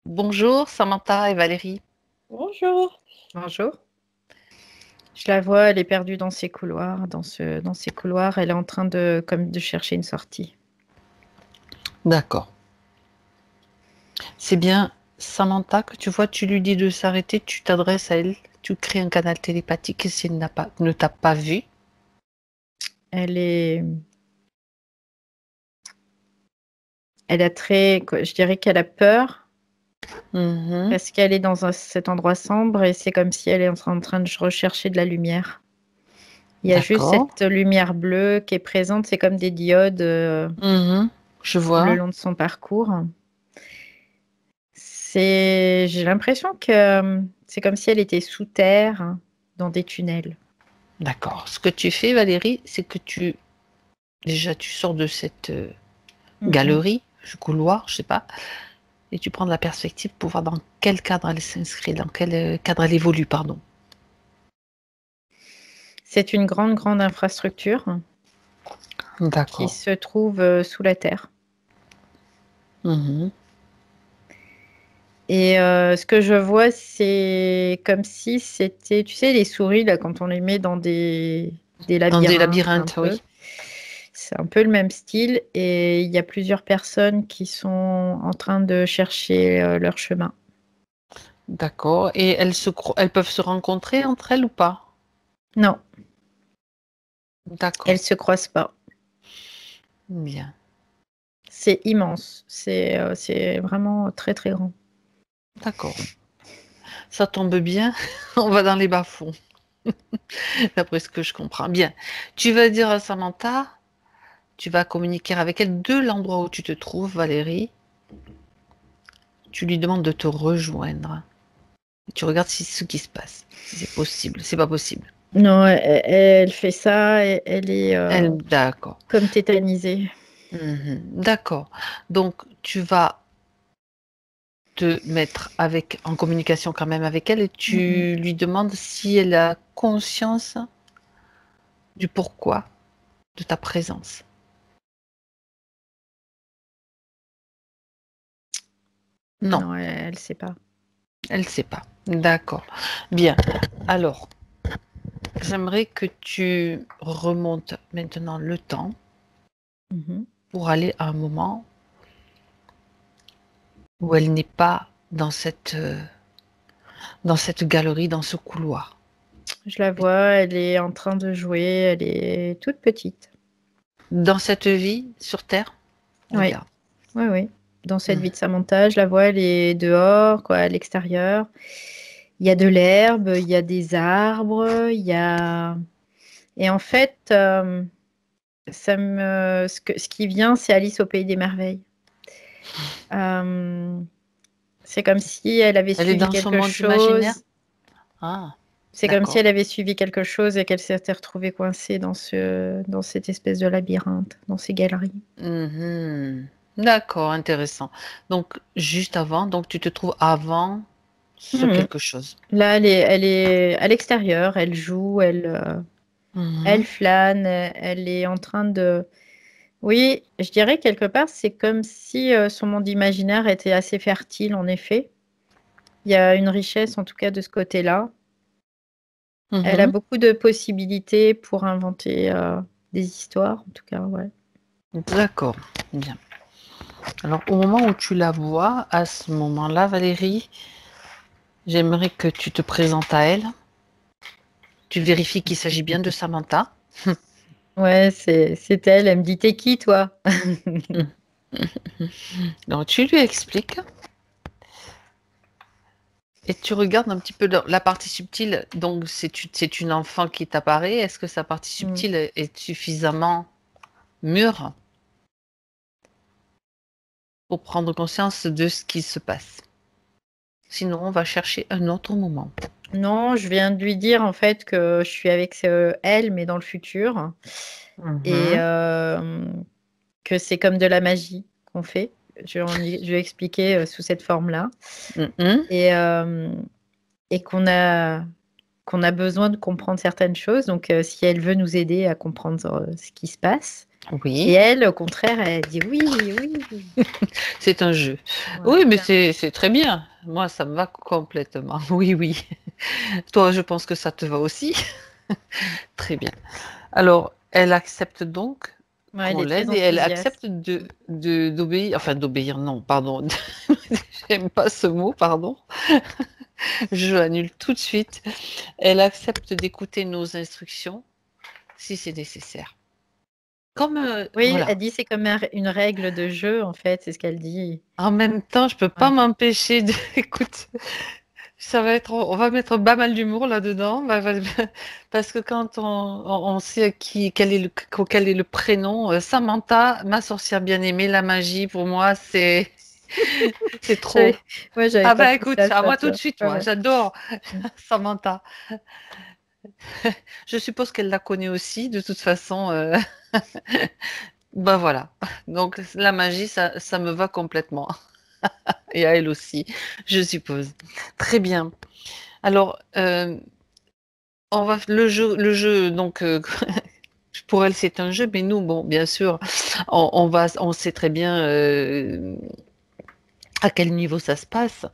Bonjour Samantha et Valérie. Bonjour. Bonjour. Je la vois, elle est perdue dans ses couloirs. Dans ses couloirs, elle est en train de chercher une sortie. D'accord. C'est bien Samantha que tu vois, tu lui dis de s'arrêter, tu t'adresses à elle, tu crées un canal télépathique et si elle ne t'a pas vu, Elle est, elle a je dirais qu'elle a peur mhm, parce qu'elle est dans cet endroit sombre et c'est comme si elle est en train de rechercher de la lumière. Il y a juste d'accord, cette lumière bleue qui est présente, c'est comme des diodes mhm, je le vois, long de son parcours. J'ai l'impression que c'est comme si elle était sous terre, dans des tunnels. d'accord. Ce que tu fais Valérie, c'est que déjà tu sors de cette Mhm. galerie, ce couloir, je sais pas, et tu prends de la perspective pour voir dans quel cadre elle s'inscrit, dans quel cadre elle évolue, pardon. C'est une grande, grande infrastructure qui D'accord. se trouve sous la terre. Mhm. Et ce que je vois, c'est comme si c'était, tu sais, les souris, là, quand on les met dans des Dans des labyrinthes, un labyrinthes, peu. oui. C'est un peu le même style. Et il y a plusieurs personnes qui sont en train de chercher leur chemin. D'accord. Et elles peuvent se rencontrer entre elles ou pas? Non, elles D'accord. se croisent pas. Bien. C'est immense. C'est vraiment très, très grand. D'accord. Ça tombe bien. On va dans les bas-fonds, d'après ce que je comprends. Bien. Tu vas dire à Samantha, tu vas communiquer avec elle de l'endroit où tu te trouves, Valérie. Tu lui demandes de te rejoindre. Et tu regardes si ce qui se passe. Si c'est possible. C'est pas possible. Non, elle fait ça, elle est D'accord. comme tétanisée. Mhm. D'accord. Donc, tu vas te mettre en communication quand même avec elle et Mhm. tu lui demandes si elle a conscience du pourquoi de ta présence. Non, Non, elle sait pas. elle ne sait pas. D'accord. Bien. Alors, j'aimerais que tu remontes maintenant le temps Mhm. pour aller à un moment où elle n'est pas dans cette galerie, dans ce couloir. Je la vois, elle est en train de jouer, elle est toute petite. Dans cette vie sur Terre, Oui, regarde. oui, oui. Dans cette Hmm. vie de Samantha, je la vois, elle est dehors, quoi, à l'extérieur. Il y a de l'herbe, il y a des arbres, il y a... Et en fait, ce qui vient, c'est Alice au pays des merveilles. Euh, c'est comme si elle avait Elle est suivi dans son quelque monde imaginaire. chose. Ah, C'est comme si d'accord. elle avait suivi quelque chose et qu'elle s'était retrouvée coincée dans cette espèce de labyrinthe, dans ces galeries. Mhm. D'accord, intéressant. Donc, juste avant, donc tu te trouves avant ce Mhm. quelque chose. Là, elle est à l'extérieur, elle joue, elle Mhm. flâne, elle est en train de... Oui, je dirais quelque part, c'est comme si son monde imaginaire était assez fertile, en effet. Il y a une richesse, en tout cas, de ce côté-là. Elle a Mhm. beaucoup de possibilités pour inventer des histoires, en tout cas, ouais. D'accord, bien. Alors, au moment où tu la vois, à ce moment-là, Valérie, j'aimerais que tu te présentes à elle. Tu vérifies qu'il s'agit bien de Samantha. Ouais, c'est elle. Elle me dit, t'es qui, toi? Donc, tu lui expliques et tu regardes un petit peu la partie subtile. Donc, c'est une enfant qui t'apparaît. Est-ce que sa partie Mm. subtile est suffisamment mûre pour prendre conscience de ce qui se passe? Sinon, on va chercher un autre moment. Non, je viens de lui dire en fait que je suis avec elle, mais dans le futur, et Mhm. que c'est comme de la magie qu'on fait. Je lui ai expliqué sous cette forme-là, Mhm. et, euh, et qu'on a besoin de comprendre certaines choses. Donc, si elle veut nous aider à comprendre ce qui se passe, Et Oui, elle, au contraire, elle dit oui, oui. c'est un jeu. Ouais, Oui, mais c'est un- c'est très bien. Moi, ça me va complètement. Oui, oui. Toi, je pense que ça te va aussi. Très bien. Alors, elle accepte donc ouais, elle qu'on est très l'aide et elle accepte enthousiaste. d'obéir, enfin d'obéir, non, pardon. J'aime pas ce mot, pardon. Je l'annule tout de suite. Elle accepte d'écouter nos instructions si c'est nécessaire. Comme, Oui, voilà. elle dit c'est comme une règle de jeu, en fait, c'est ce qu'elle dit. En même temps, je peux pas Ouais. m'empêcher de, écoute, ça va être, on va mettre pas mal d'humour là-dedans, parce que quand on sait quel est le prénom, Samantha, ma sorcière bien-aimée, la magie, pour moi, c'est trop. J'avais- Ouais, j'avais Ah pas bah pensé écoute, à à ça, moi tu tout de vois. suite, Ouais, moi, ouais. j'adore Mm. Samantha. Je suppose qu'elle la connaît aussi, de toute façon. Bah voilà. Donc la magie, ça me va complètement. Et à elle aussi, je suppose. Très bien. Alors, le jeu, donc pour elle c'est un jeu, mais nous, bon, bien sûr, on sait très bien à quel niveau ça se passe.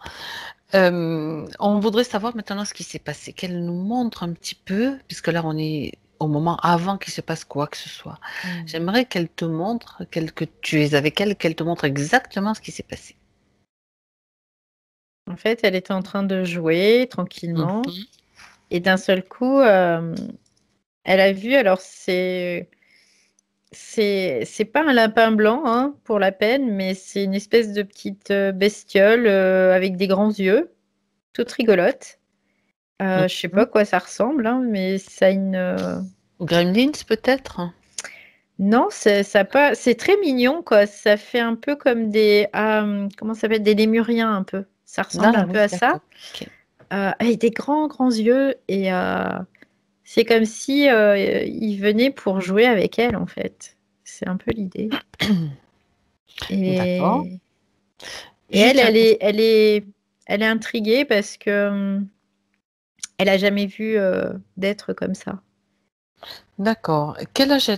On voudrait savoir maintenant ce qui s'est passé, qu'elle nous montre un petit peu, puisque là on est au moment avant qu'il se passe quoi que ce soit. Mm. J'aimerais qu'elle te montre, que tu es avec elle, qu'elle te montre exactement ce qui s'est passé. En fait, elle était en train de jouer tranquillement Mhm. et d'un seul coup, elle a vu, alors c'est pas un lapin blanc, hein, pour la peine, mais c'est une espèce de petite bestiole avec des grands yeux, toute rigolote. Je sais pas Mhm. à quoi ça ressemble, hein, mais ça a une. Gremlins peut-être? Non, ça a pas. C'est très mignon, quoi. Ça fait un peu comme des. Comment ça s'appelle? Des lémuriens, un peu. Ça ressemble Ah un peu oui, à ça. d'accord. Ok. Avec des grands, grands yeux. Et c'est comme si il venait pour jouer avec elle, en fait. C'est un peu l'idée. D'accord. Et, et elle, Juste un instant. elle est intriguée parce que elle a jamais vu d'être comme ça. D'accord. Quel âge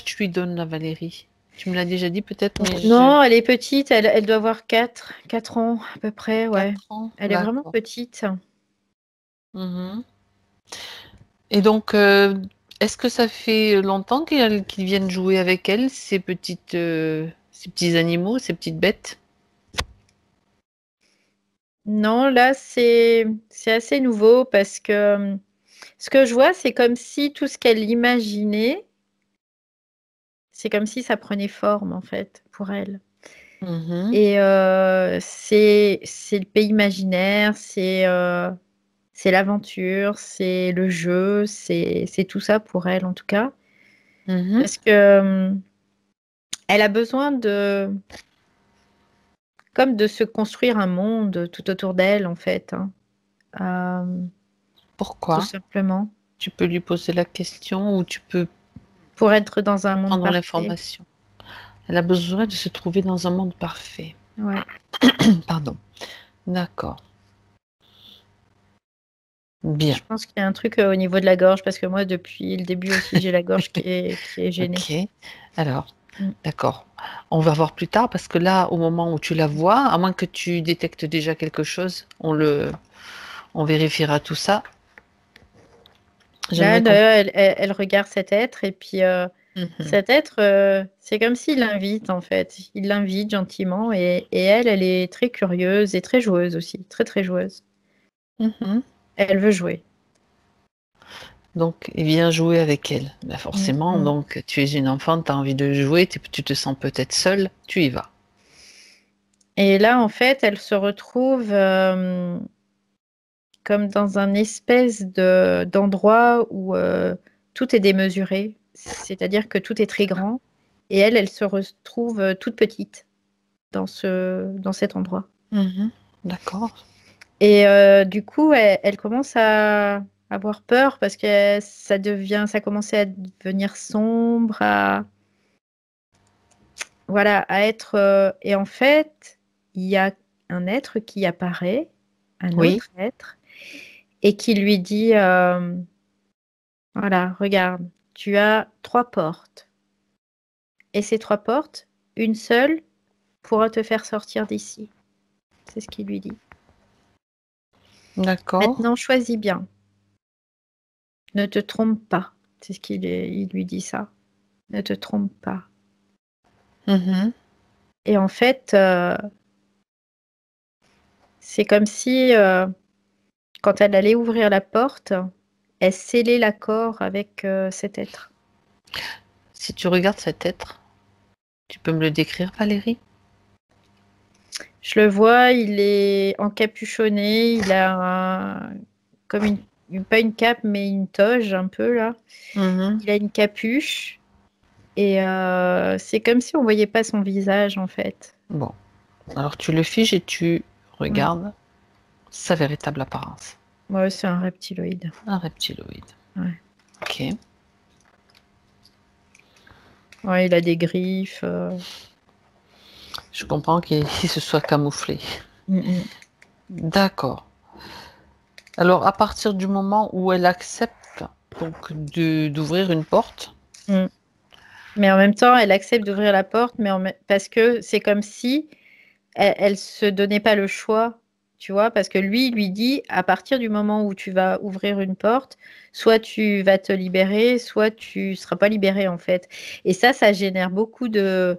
tu lui donnes, la Valérie? Tu me l'as déjà dit peut-être, mais Non, elle est petite, elle doit avoir 4 ans à peu près, ouais. 4 ans. Elle est vraiment D'accord. petite. Mhm. Et donc, est-ce que ça fait longtemps qu'ils viennent jouer avec elle, ces petits animaux, ces petites bêtes? Non, là, c'est assez nouveau parce que ce que je vois, c'est comme si tout ce qu'elle imaginait, c'est comme si ça prenait forme, en fait, pour elle. Mhm. Et c'est le pays imaginaire, c'est l'aventure, c'est le jeu, c'est tout ça pour elle, en tout cas. Mhm. Parce que elle a besoin comme de se construire un monde tout autour d'elle, en fait, hein. Euh, tout Pourquoi? simplement. Tu peux lui poser la question ou tu peux Pour être dans un monde prendre parfait. l'information. Elle a besoin de se trouver dans un monde parfait. Ouais. Pardon. D'accord. Bien. Je pense qu'il y a un truc au niveau de la gorge, parce que moi, depuis le début aussi, j'ai la gorge qui est gênée. Ok. Alors, Mm. d'accord. On va voir plus tard parce que là, au moment où tu la vois, à moins que tu détectes déjà quelque chose, on vérifiera tout ça. Là, J'aimerais qu'on. d'ailleurs, elle regarde cet être, et puis Mhm. cet être, c'est comme s'il l'invite, en fait. Il l'invite gentiment, et elle est très curieuse et très joueuse aussi, très, très joueuse. Mhm. Elle veut jouer. Donc, il vient jouer avec elle. Ben, Mm, forcément, mm. donc, tu es une enfant, tu as envie de jouer, tu te sens peut-être seule, tu y vas. Et là, en fait, elle se retrouve comme dans un espèce d'endroit où tout est démesuré, c'est-à-dire que tout est très grand, et elle se retrouve toute petite dans cet endroit. Mhm. D'accord. Et du coup, elle commence à avoir peur parce que ça commençait à devenir sombre, voilà, à être. Et en fait, il y a un être qui apparaît, un Oui. autre être, et qui lui dit. Voilà, regarde, tu as 3 portes. et ces 3 portes, une seule pourra te faire sortir d'ici. C'est ce qu'il lui dit. D'accord. Maintenant, choisis bien. Ne te trompe pas. C'est ce il lui dit ça. Ne te trompe pas. Mhm. Et en fait, c'est comme si, quand elle allait ouvrir la porte, elle scellait l'accord avec cet être. Si tu regardes cet être, tu peux me le décrire, Valérie? Je le vois, il est encapuchonné, il a comme pas une cape, mais une toge un peu là. Mhm. Il a une capuche et c'est comme si on voyait pas son visage en fait. Bon, alors tu le figes et tu Ouais, regardes sa véritable apparence. ouais, c'est un reptiloïde. Un reptiloïde. Ouais. Ok. Ouais, il a des griffes. Je comprends qu'il se soit camouflé. Mm, D'accord. Alors, à partir du moment où elle accepte donc d'ouvrir une porte, mm. Mais en même temps, elle accepte d'ouvrir la porte, mais parce que c'est comme si elle se donnait pas le choix, tu vois, parce que lui, il lui dit, à partir du moment où tu vas ouvrir une porte, soit tu vas te libérer, soit tu seras pas libéré, en fait. Et ça génère beaucoup de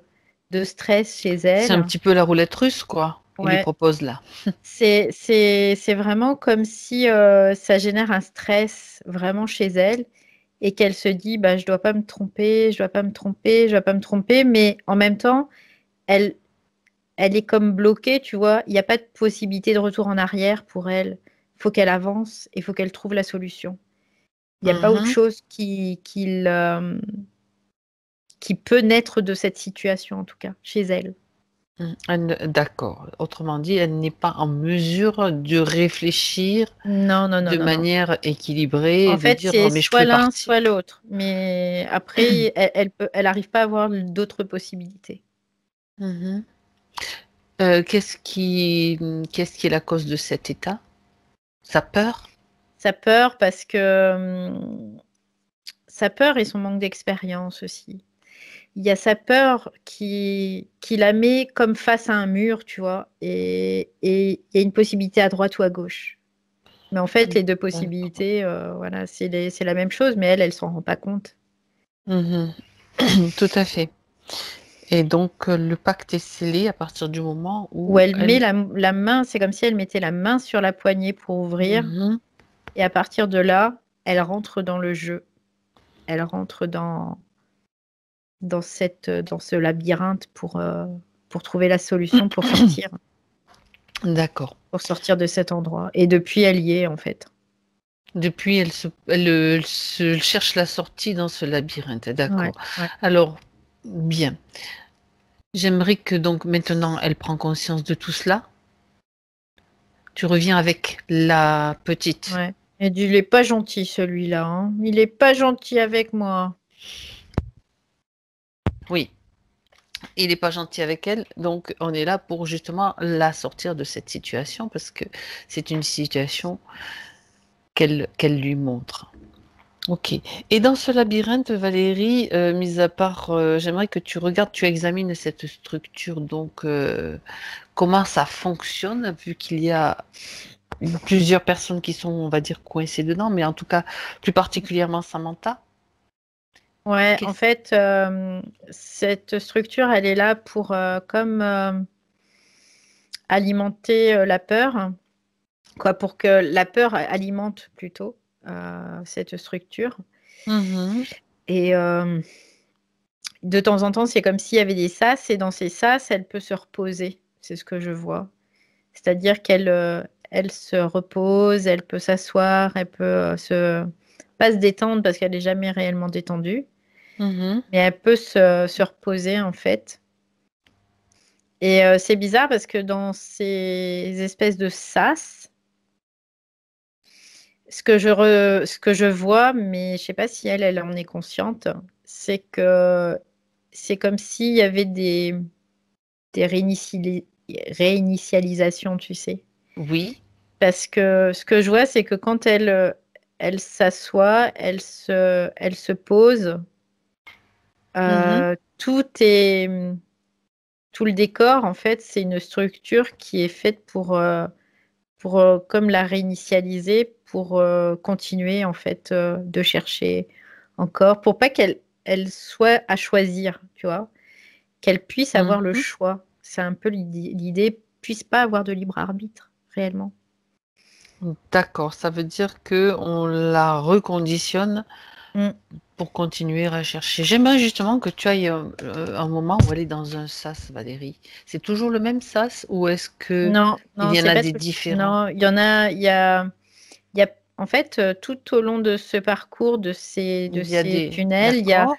stress chez c'est un elle. petit peu la roulette russe, quoi. Il lui Ouais, propose là. c'est vraiment comme si ça génère un stress vraiment chez elle et qu'elle se dit, bah, je dois pas me tromper, je dois pas me tromper, je dois pas me tromper, mais en même temps, elle, elle est comme bloquée, tu vois. Il n'y a pas de possibilité de retour en arrière pour elle. Il faut qu'elle avance et il faut qu'elle trouve la solution. Il n'y a pas autre Mhm. chose qui peut naître de cette situation, en tout cas, chez elle. D'accord. Autrement dit, elle n'est pas en mesure de réfléchir Non, non, non, de non, non. manière équilibrée En et de fait, dire, c'est oh, mais je soit peux l'un, partir. soit l'autre. Mais après, elle arrive pas à avoir d'autres possibilités. Mhm. Qu'est-ce qui est la cause de cet état? Sa peur? Sa peur parce que sa peur et son manque d'expérience aussi. Il y a sa peur qui la met comme face à un mur, tu vois, et il y a une possibilité à droite ou à gauche. Mais en fait, les deux D'accord. possibilités, voilà, c'est la même chose, mais elle s'en rend pas compte. Mhm. Tout à fait. Et donc, le pacte est scellé à partir du moment Où où elle met elle... la main, c'est comme si elle mettait la main sur la poignée pour ouvrir, Mhm. et à partir de là, elle rentre dans le jeu. Elle rentre dans ce labyrinthe pour trouver la solution D'accord. pour sortir de cet endroit. Et depuis, elle y est, en fait. Depuis, elle cherche la sortie dans ce labyrinthe. Ouais, D'accord. ouais. Alors, bien. J'aimerais que donc maintenant elle prend conscience de tout cela. Tu reviens avec la petite. Ouais. Et il est pas gentil celui-là, hein. Il est pas gentil avec moi. Oui, il n'est pas gentil avec elle, donc on est là pour justement la sortir de cette situation parce que c'est une situation qu'elle lui montre. Ok. Et dans ce labyrinthe, Valérie, mis à part, j'aimerais que tu regardes, tu examines cette structure, donc comment ça fonctionne, vu qu'il y a plusieurs personnes qui sont, on va dire, coincées dedans, mais en tout cas, plus particulièrement Samantha. Ouais, en Qu'est-ce- fait, cette structure, elle est là pour comme alimenter la peur, quoi, pour que la peur alimente plutôt cette structure. Mhm. Et de temps en temps, c'est comme s'il y avait des sas, et dans ces sas, elle peut se reposer. C'est ce que je vois. C'est-à-dire elle se repose, elle peut s'asseoir, elle peut pas se détendre parce qu'elle n'est jamais réellement détendue, Mhm. mais elle peut se reposer en fait. Et c'est bizarre parce que dans ces espèces de sas, ce que je vois, mais je sais pas si elle en est consciente, c'est que c'est comme s'il y avait des réinitialisations, tu sais. Oui. Parce que ce que je vois, c'est que quand elle s'assoit, elle se pose, Mhm. tout est tout le décor, en fait, c'est une structure qui est faite pour comme la réinitialiser, pour continuer, en fait, de chercher encore, pour pas qu'elle soit à choisir, tu vois? Qu'elle puisse avoir le Mhm. choix. C'est un peu l'idée, puisse pas avoir de libre arbitre, réellement. D'accord, ça veut dire que on la reconditionne Mmh. pour continuer à chercher. J'aimerais justement que tu ailles un moment où aller dans un sas, Valérie. C'est toujours le même sas ou est-ce que Non, il non, y en c'est a pas des tout. différents? Non, il y a en fait, tout au long de ce parcours, de Il y a ces des... tunnels, D'accord.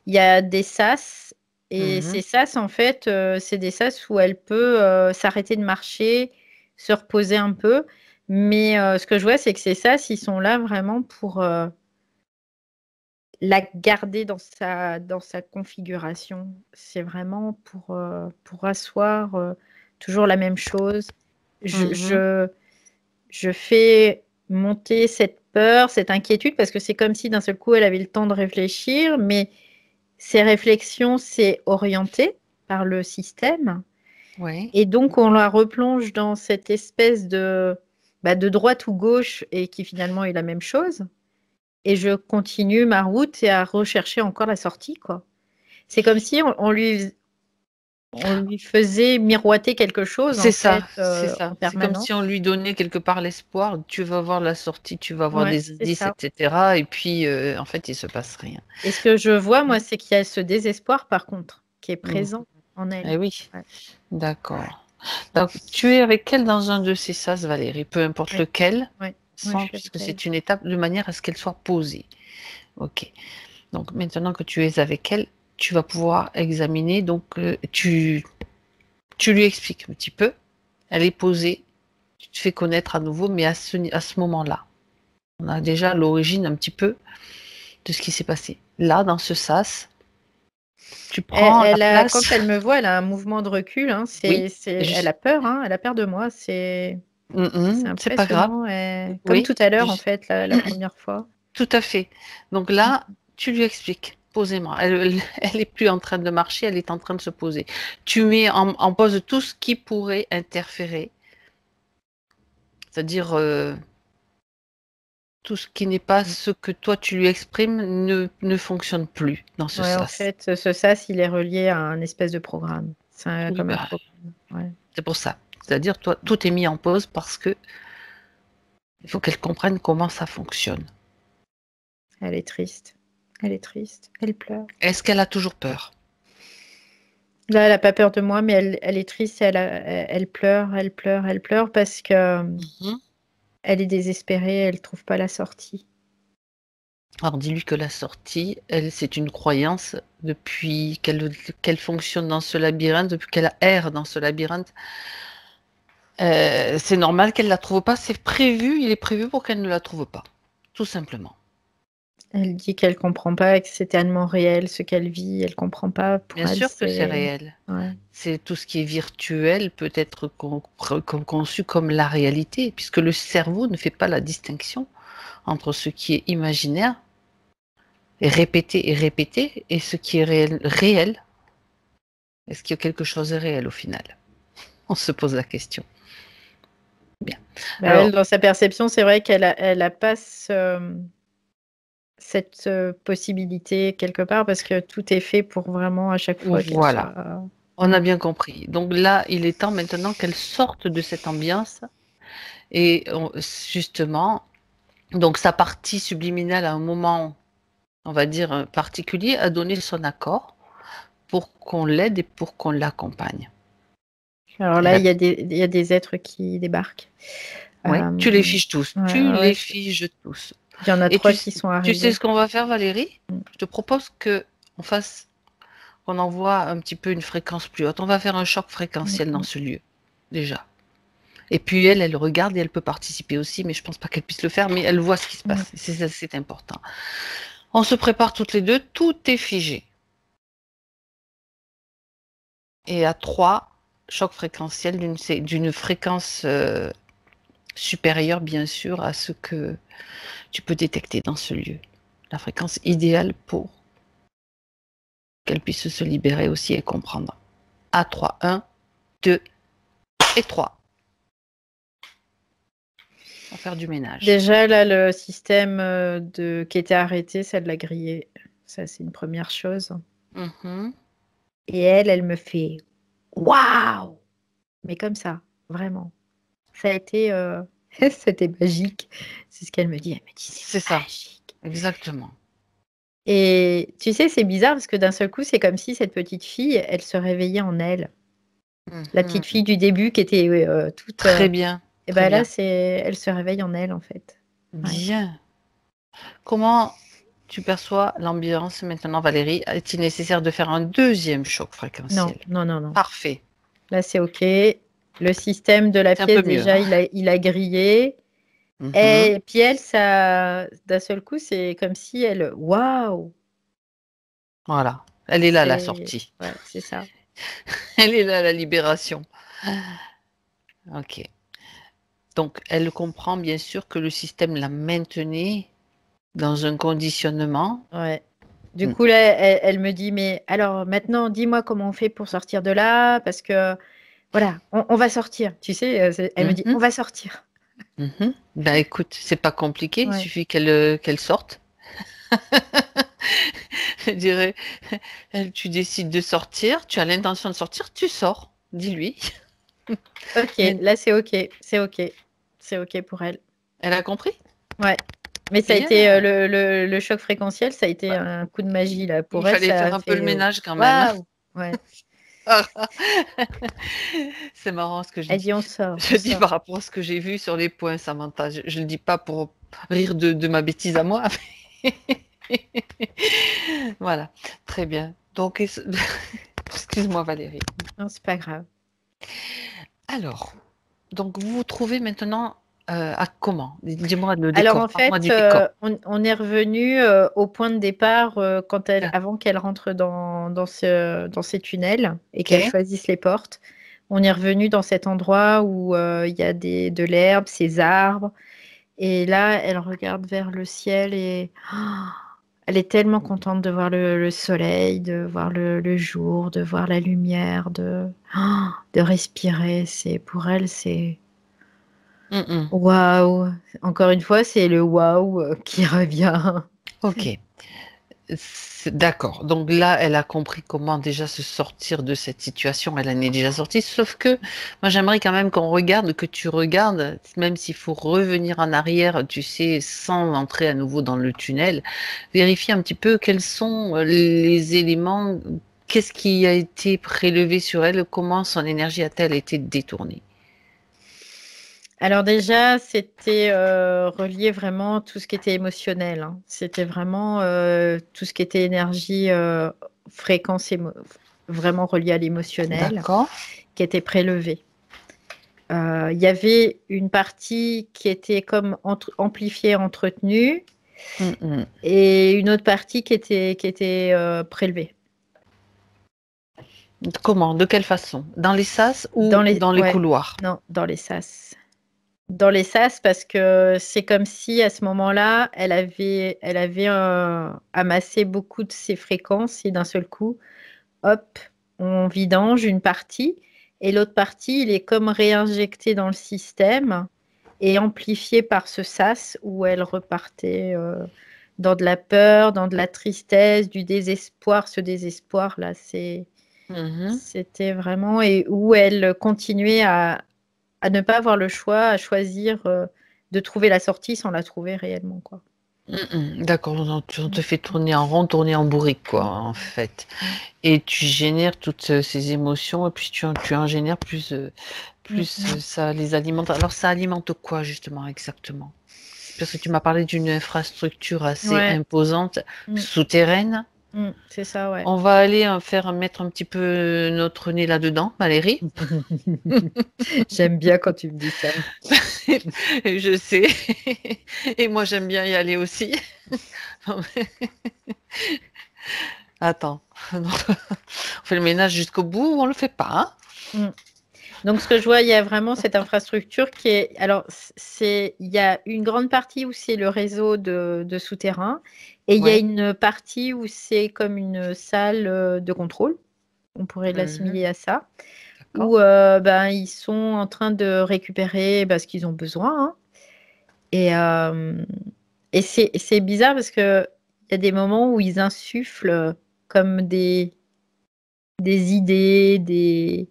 il y a des sas et Mhm. ces sas, en fait, c'est des sas où elle peut, s'arrêter de marcher, se reposer un peu. Mais, ce que je vois, c'est que ces sas, ils sont là vraiment pour, la garder dans sa configuration. C'est vraiment pour asseoir, toujours la même chose. Je Mhm. je je fais monter cette peur, cette inquiétude parce que c'est comme si d'un seul coup elle avait le temps de réfléchir, mais ses réflexions, c'est orienté par le système Oui. et donc on la replonge dans cette espèce de droite ou gauche et qui finalement est la même chose et je continue ma route et à rechercher encore la sortie, quoi. C'est comme si on lui faisait miroiter quelque chose C'est en fait, ça, c'est ça. en C'est comme si permanence. on lui donnait quelque part l'espoir. Tu vas voir la sortie, tu vas voir Ouais, des c'est indices, ça. etc. Et puis, en fait, il se passe rien. Et ce que je vois, moi, c'est qu'il y a ce désespoir par contre, qui est Mm. présent en elle. Eh oui, Ouais, d'accord. Donc, tu es avec elle dans un de ces sas, Valérie, peu importe ouais, lequel, ouais, ouais, je sans, suis avec puisque elle. c'est une étape de manière à ce qu'elle soit posée. Ok. Donc, maintenant que tu es avec elle, tu vas pouvoir examiner. Donc, tu lui expliques un petit peu. Elle est posée. Tu te fais connaître à nouveau, mais à ce moment-là, on a déjà l'origine un petit peu de ce qui s'est passé. Là, dans ce sas, tu prends la Quand place. elle me voit, elle a un mouvement de recul, hein, Oui, elle a peur, hein, elle a peur de moi, c'est c'est pas grave. impressionnant comme Oui, tout à l'heure en fait, la 1re fois. tout à fait. Donc Mmh. là, tu lui expliques posément. Elle est plus en train de marcher, elle est en train de se poser. Tu mets en pause tout ce qui pourrait interférer, c'est-à-dire tout ce qui n'est pas Mmh. ce que toi tu lui exprimes ne fonctionne plus dans ce Ouais, en sas. fait, ce sas, il est relié à un espèce de programme. Oui, Comme un bah, programme, ouais. c'est pour ça. C'est-à-dire, toi, tout est mis en pause parce que il faut qu'elle comprenne comment ça fonctionne. Elle est triste, elle est triste, elle pleure. Est-ce qu'elle a toujours peur? Là, elle a pas peur de moi, mais elle est triste, elle pleure, elle pleure, elle pleure parce que, Mhm. elle est désespérée, elle trouve pas la sortie. Alors dis-lui que la sortie, elle, c'est une croyance depuis qu'elle fonctionne dans ce labyrinthe, depuis qu'elle erre dans ce labyrinthe. C'est normal qu'elle ne la trouve pas, c'est prévu, il est prévu pour qu'elle ne la trouve pas, tout simplement. Elle dit qu'elle comprend pas, que c'est tellement réel ce qu'elle vit, elle comprend pas. Pour Bien elle, sûr que c'est c'est réel. ouais, C'est tout ce qui est virtuel peut être conçu comme la réalité, puisque le cerveau ne fait pas la distinction entre ce qui est imaginaire et répété, et ce qui est réel, réel. Est-ce que quelque chose est réel au final? On se pose la question. Bien. bah, elle, Alors, dans sa perception, c'est vrai elle a pas cette, possibilité quelque part parce que tout est fait pour vraiment à chaque fois qu'elle voilà, soit on a bien compris. Donc là, il est temps maintenant qu'elle sorte de cette ambiance et justement, donc sa partie subliminale à un moment, on va dire particulier, a donné son accord pour qu'on l'aide et pour qu'on l'accompagne. alors Elle là, a il y a des êtres qui débarquent. Oui, tu les Hem, fiches tous, ouais, tu ouais, ouais, les fiches tous. il y en a Et 3 qui sont tu sais arrivés. ce qu'on va faire, Valérie? Mmh. Je te propose que on fasse, qu'on envoie un petit peu une fréquence plus haute. On va faire un choc Mmh fréquentiel dans mh. ce lieu, déjà. Et puis elle, elle regarde et elle peut participer aussi, mais je pense pas qu'elle puisse le faire, mais elle voit ce qui se Mmh. passe. C'est important. On se prépare toutes les deux, tout est figé. Et à 3, choc fréquentiel d'une fréquence supérieure, bien sûr, à ce que tu peux détecter dans ce lieu. La fréquence idéale pour qu'elle puisse se libérer aussi et comprendre. À 3, 1, 2 et 3. On va faire du ménage. Déjà, là, le système qui était arrêté, ça l'a grillé. Ça, c'est une première chose. Et elle me fait waouh! Mais comme ça, vraiment. Ça a été, c'était magique. C'est ce qu'elle me dit. Elle me dit, C'est c'est ça. magique. Exactement. Et tu sais, c'est bizarre parce que d'un seul coup, c'est comme si cette petite fille, elle se réveillait en elle. La petite fille du début qui était toute. Très bien. Et très ben là, bien. elle se réveille en elle, en fait. Bien. Comment tu perçois l'ambiance maintenant, Valérie? Est-il nécessaire de faire un deuxième choc Non, fréquentiel? non, non, non. Parfait. Là, c'est OK. Le système de la C'est un peu pièce, mieux. déjà, il a grillé. Et puis elle, ça, d'un seul coup, c'est comme si elle, waouh! Voilà. Elle est là, la C'est sortie. ouais, c'est ça. Elle est là, la libération. OK. Donc, elle comprend bien sûr que le système la maintenait dans un conditionnement. Ouais. Du coup, là, elle me dit, mais alors maintenant, dis-moi comment on fait pour sortir de là, parce que voilà, on va sortir. Tu sais, elle me dit, on va sortir. Ben écoute, c'est pas compliqué, il Ouais. suffit qu'elle sorte. Je dirais, tu décides de sortir, tu as l'intention de sortir, tu sors. Dis-lui. OK, Mais là, c'est OK. C'est OK. C'est OK pour elle. elle a compris? Ouais. Mais ça a Bien. été le choc fréquentiel, ça a été un coup de magie là. Il Pour elle, fallait ça faire a un peu le fait ménage quand même. waouh! Ouais. C'est marrant ce que je Elle dis. dit on sort, Je on dis sort. par rapport à ce que j'ai vu sur les points, Samantha. Je ne le dis pas pour rire de ma bêtise à moi. Voilà, très bien. Donc, excuse-moi Valérie. Non, c'est pas grave. Alors, donc vous vous trouvez maintenant à comment? Dis-moi le Alors décor, en parle-moi fait, du décor. on est revenu au point de départ Bien. avant qu'elle rentre dans ces tunnels et qu'elle Ok. choisisse les portes. On est revenu dans cet endroit où il y a de l'herbe, ces arbres. Et là, elle regarde vers le ciel et elle est tellement contente de voir le soleil, de voir le jour, de voir la lumière, de respirer. Pour elle, c'est waouh! Encore une fois, c'est le waouh qui revient. Ok. D'accord. Donc là, elle a compris comment déjà se sortir de cette situation. Elle en est déjà sortie. Sauf que moi, j'aimerais quand même qu'on regarde, que tu regardes, même s'il faut revenir en arrière, tu sais, sans entrer à nouveau dans le tunnel, vérifier un petit peu quels sont les éléments, qu'est-ce qui a été prélevé sur elle, comment son énergie a-t-elle été détournée. Alors déjà, c'était relié vraiment à tout ce qui était émotionnel, hein. C'était vraiment tout ce qui était énergie, fréquence vraiment relié à l'émotionnel D'accord. qui était prélevé. Il y avait une partie qui était comme amplifiée, entretenue, et une autre partie qui était prélevée. Comment? De quelle façon? Dans les sas ou Dans les, dans les ouais, couloirs? non, dans les sas. Dans les sas, parce que c'est comme si à ce moment-là, elle avait amassé beaucoup de ces fréquences et d'un seul coup, hop, on vidange une partie et l'autre partie, il est comme réinjecté dans le système et amplifié par ce sas où elle repartait dans de la peur, dans de la tristesse, du désespoir. Ce désespoir-là, c'était vraiment, et où elle continuait à ne pas avoir le choix, à choisir de trouver la sortie sans la trouver réellement, quoi. D'accord, on te fait tourner en rond, tourner en bourrique, quoi, en fait. Et tu génères toutes ces émotions, et puis tu en génères plus ça les alimente. Alors, ça alimente quoi, justement, exactement? Parce que tu m'as parlé d'une infrastructure assez Ouais. imposante, souterraine. C'est ça, ouais. On va aller mettre un petit peu notre nez là-dedans, Valérie. J'aime bien quand tu me dis ça. Je sais. Et moi, j'aime bien y aller aussi. Attends. On fait le ménage jusqu'au bout ou on le fait pas, hein? Donc, ce que je vois, il y a vraiment cette infrastructure qui est. Alors, il y a une grande partie où c'est le réseau de souterrain et il y a Ouais. une partie où c'est comme une salle de contrôle. On pourrait Mhm. l'assimiler à ça. D'accord. Où ben, ils sont en train de récupérer ce qu'ils ont besoin. Hein. Et, c'est bizarre parce qu'il y a des moments où ils insufflent comme des idées,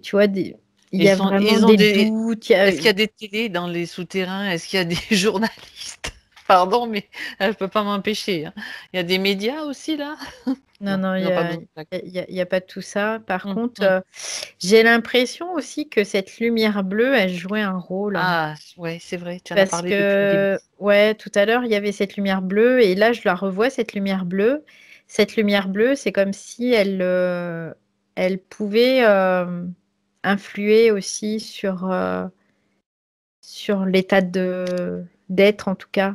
tu vois, il y a vraiment Ils ont des des. doutes. Est-ce qu'il y a des télés dans les souterrains? Est-ce qu'il y a des journalistes? Pardon, mais je peux pas m'empêcher, hein. Il y a des médias aussi là? Non, Non, non, il ils n'y n'ont pas a, besoin. D'accord. y a pas de tout ça. Par Hum, contre, hum. j'ai l'impression aussi que cette lumière bleue, elle jouait un rôle. Ah, ouais, c'est vrai, tu en as Parce parlé depuis le début. que, ouais, tout à l'heure, il y avait cette lumière bleue et là, je la revois, cette lumière bleue. Cette lumière bleue, c'est comme si elle pouvait influer aussi sur l'état d'être, en tout cas,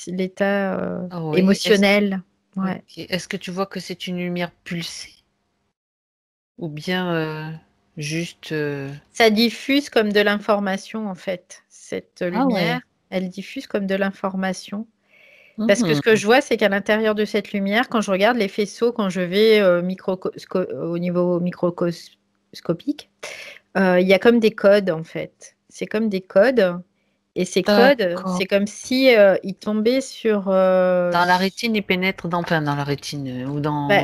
l'état Ah oui, émotionnel. ok. Ouais. Est-ce que tu vois que c'est une lumière pulsée? Ou bien juste. Ça diffuse comme de l'information, en fait. Cette Ah lumière, ouais. elle diffuse comme de l'information. Parce que ce que Mhm. je vois, c'est qu'à l'intérieur de cette lumière, quand je regarde les faisceaux, quand je vais au niveau microscopique, il y a comme des codes, en fait. C'est comme des codes. Et ces codes, D'accord. c'est comme si ils tombaient sur... Dans la rétine, il pénètre enfin, dans la rétine ou bah,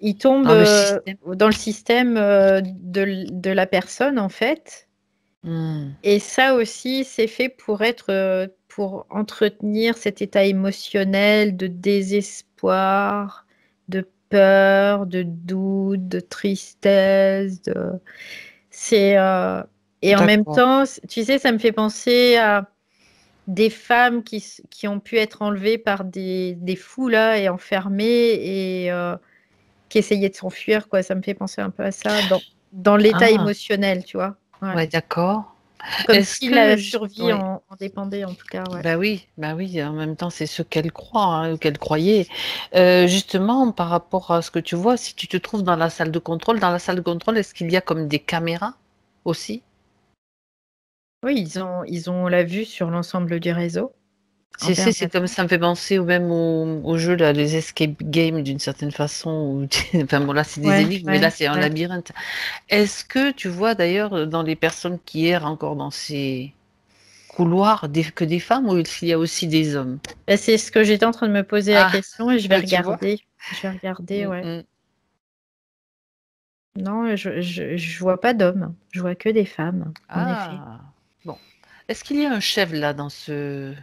ils tombent dans le système. dans le système de la personne, en fait. Hmm. Et ça aussi, c'est fait pour entretenir cet état émotionnel de désespoir, de peur, de doute, de tristesse. C'est, et en même D'accord. temps, tu sais, ça me fait penser à des femmes qui ont pu être enlevées par des fous là et enfermées et qui essayaient de s'enfuir, quoi. Ça me fait penser un peu à ça dans l'état Ah, émotionnel, tu vois. Ouais. ouais, d'accord. Comme Est-ce si la que. survie Ouais. en dépendait, en tout cas, ouais. Bah oui, en même temps, c'est ce qu'elle croit, hein, ou qu'elle croyait. Justement, par rapport à ce que tu vois, si tu te trouves dans la salle de contrôle, est-ce qu'il y a comme des caméras aussi? Oui, ils ont la vue sur l'ensemble du réseau en C'est comme permanence. ça me fait penser au même au jeu là, les escape games d'une certaine façon. Enfin bon là c'est des Ouais, énigmes, mais là ouais, c'est un ouais. labyrinthe. Est-ce que tu vois d'ailleurs dans les personnes qui errent encore dans ces couloirs que des femmes ou il y a aussi des hommes? Ben, c'est ce que j'étais en train de me poser la Ah, question et je vais tu vois? regarder. Je vais regarder, Mm, ouais. mm. Non, je vois pas d'hommes. Je vois que des femmes, en effet. Ah, bon. Est-ce qu'il y a un chef là dans ce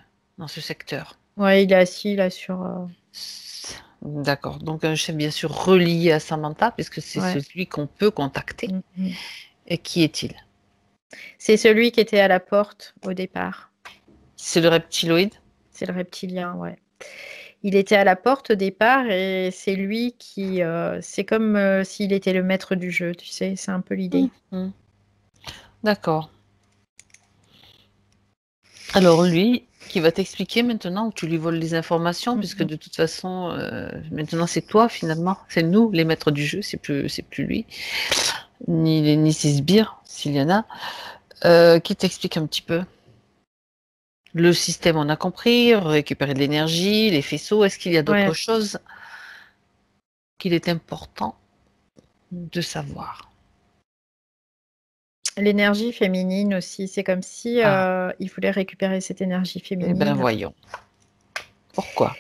secteur? Ouais, il est assis là sur. D'accord. Donc un chef bien sûr relié à Samantha, puisque c'est Ouais. celui qu'on peut contacter. Mhm. Et qui est-il? C'est celui qui était à la porte au départ. C'est le reptiloïde? C'est le reptilien, ouais. Il était à la porte au départ et c'est lui qui. C'est comme s'il était le maître du jeu, tu sais. C'est un peu l'idée. Mhm. D'accord. Alors lui, qui va t'expliquer maintenant où tu lui voles les informations, puisque Mhm. de toute façon, maintenant c'est toi finalement, c'est nous les maîtres du jeu, c'est plus lui, ni ses sbires, s'il y en a, qui t'explique un petit peu. Le système, on a compris, récupérer de l'énergie, les faisceaux, est-ce qu'il y a d'autres Ouais. choses qu'il est important de savoir? L'énergie féminine aussi, c'est comme si Ah, il voulait récupérer cette énergie eh bien féminine. voyons. Pourquoi?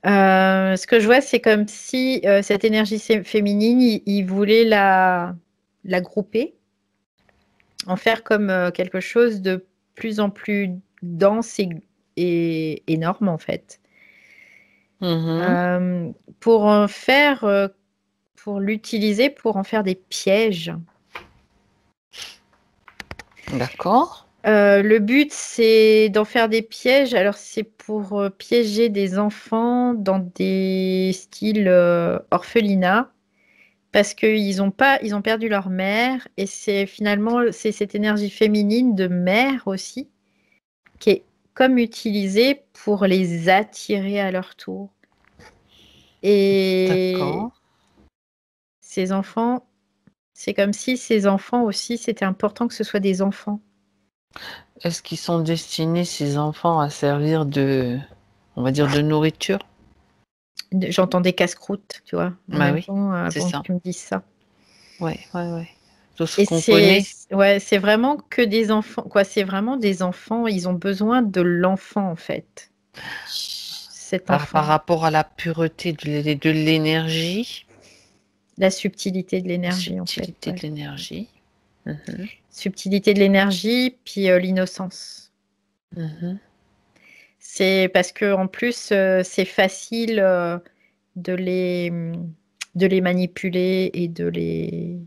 Ce que je vois, c'est comme si cette énergie féminine, il voulait la grouper, en faire comme quelque chose de plus en plus dense et énorme, en fait. Mhm. Euh, pour en faire, pour l'utiliser, pour en faire des pièges. D'accord. Le but, c'est d'en faire des pièges. Alors, c'est pour piéger des enfants dans des styles orphelinat, parce ils ont perdu leur mère, et c'est cette énergie féminine de mère aussi, qui est comme utilisée pour les attirer à leur tour. Et D'accord. Ces enfants, c'est comme si ces enfants aussi, c'était important que ce soit des enfants. Est-ce qu'ils sont destinés, ces enfants, à servir de, on va dire, de nourriture? J'entends des casse-croûtes, tu vois, en Bah même oui, temps, c'est avant que ça. tu me dises ça. Ouais, ouais, ouais. Tout ce Et qu'on connaît. ouais, c'est vraiment que des enfants, quoi. C'est vraiment des enfants. Ils ont besoin de l'enfant, en fait. Cet Par enfant. rapport à la pureté de l'énergie, La subtilité de la l'énergie, en fait. subtilité de Ouais. l'énergie. Mhm, Subtilité de l'énergie, puis l'innocence. mhm. C'est parce que en plus, c'est facile de les, de les manipuler et de les.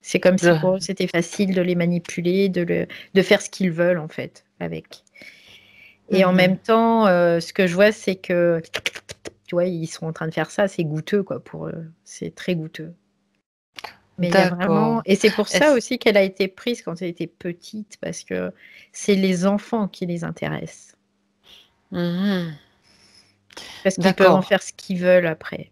C'est comme si pour eux, Le- c'était facile de les manipuler, de faire ce qu'ils veulent, en fait, avec. Et en même mhm. temps, ce que je vois, c'est que, tu vois, ils sont en train de faire ça, c'est goûteux, quoi, pour eux. C'est très goûteux. Mais il y a vraiment. D'accord. Et c'est pour ça Est-ce- aussi qu'elle a été prise quand elle était petite, parce que c'est les enfants qui les intéressent. Mhm. Parce qu'ils peuvent en D'accord. faire ce qu'ils veulent après.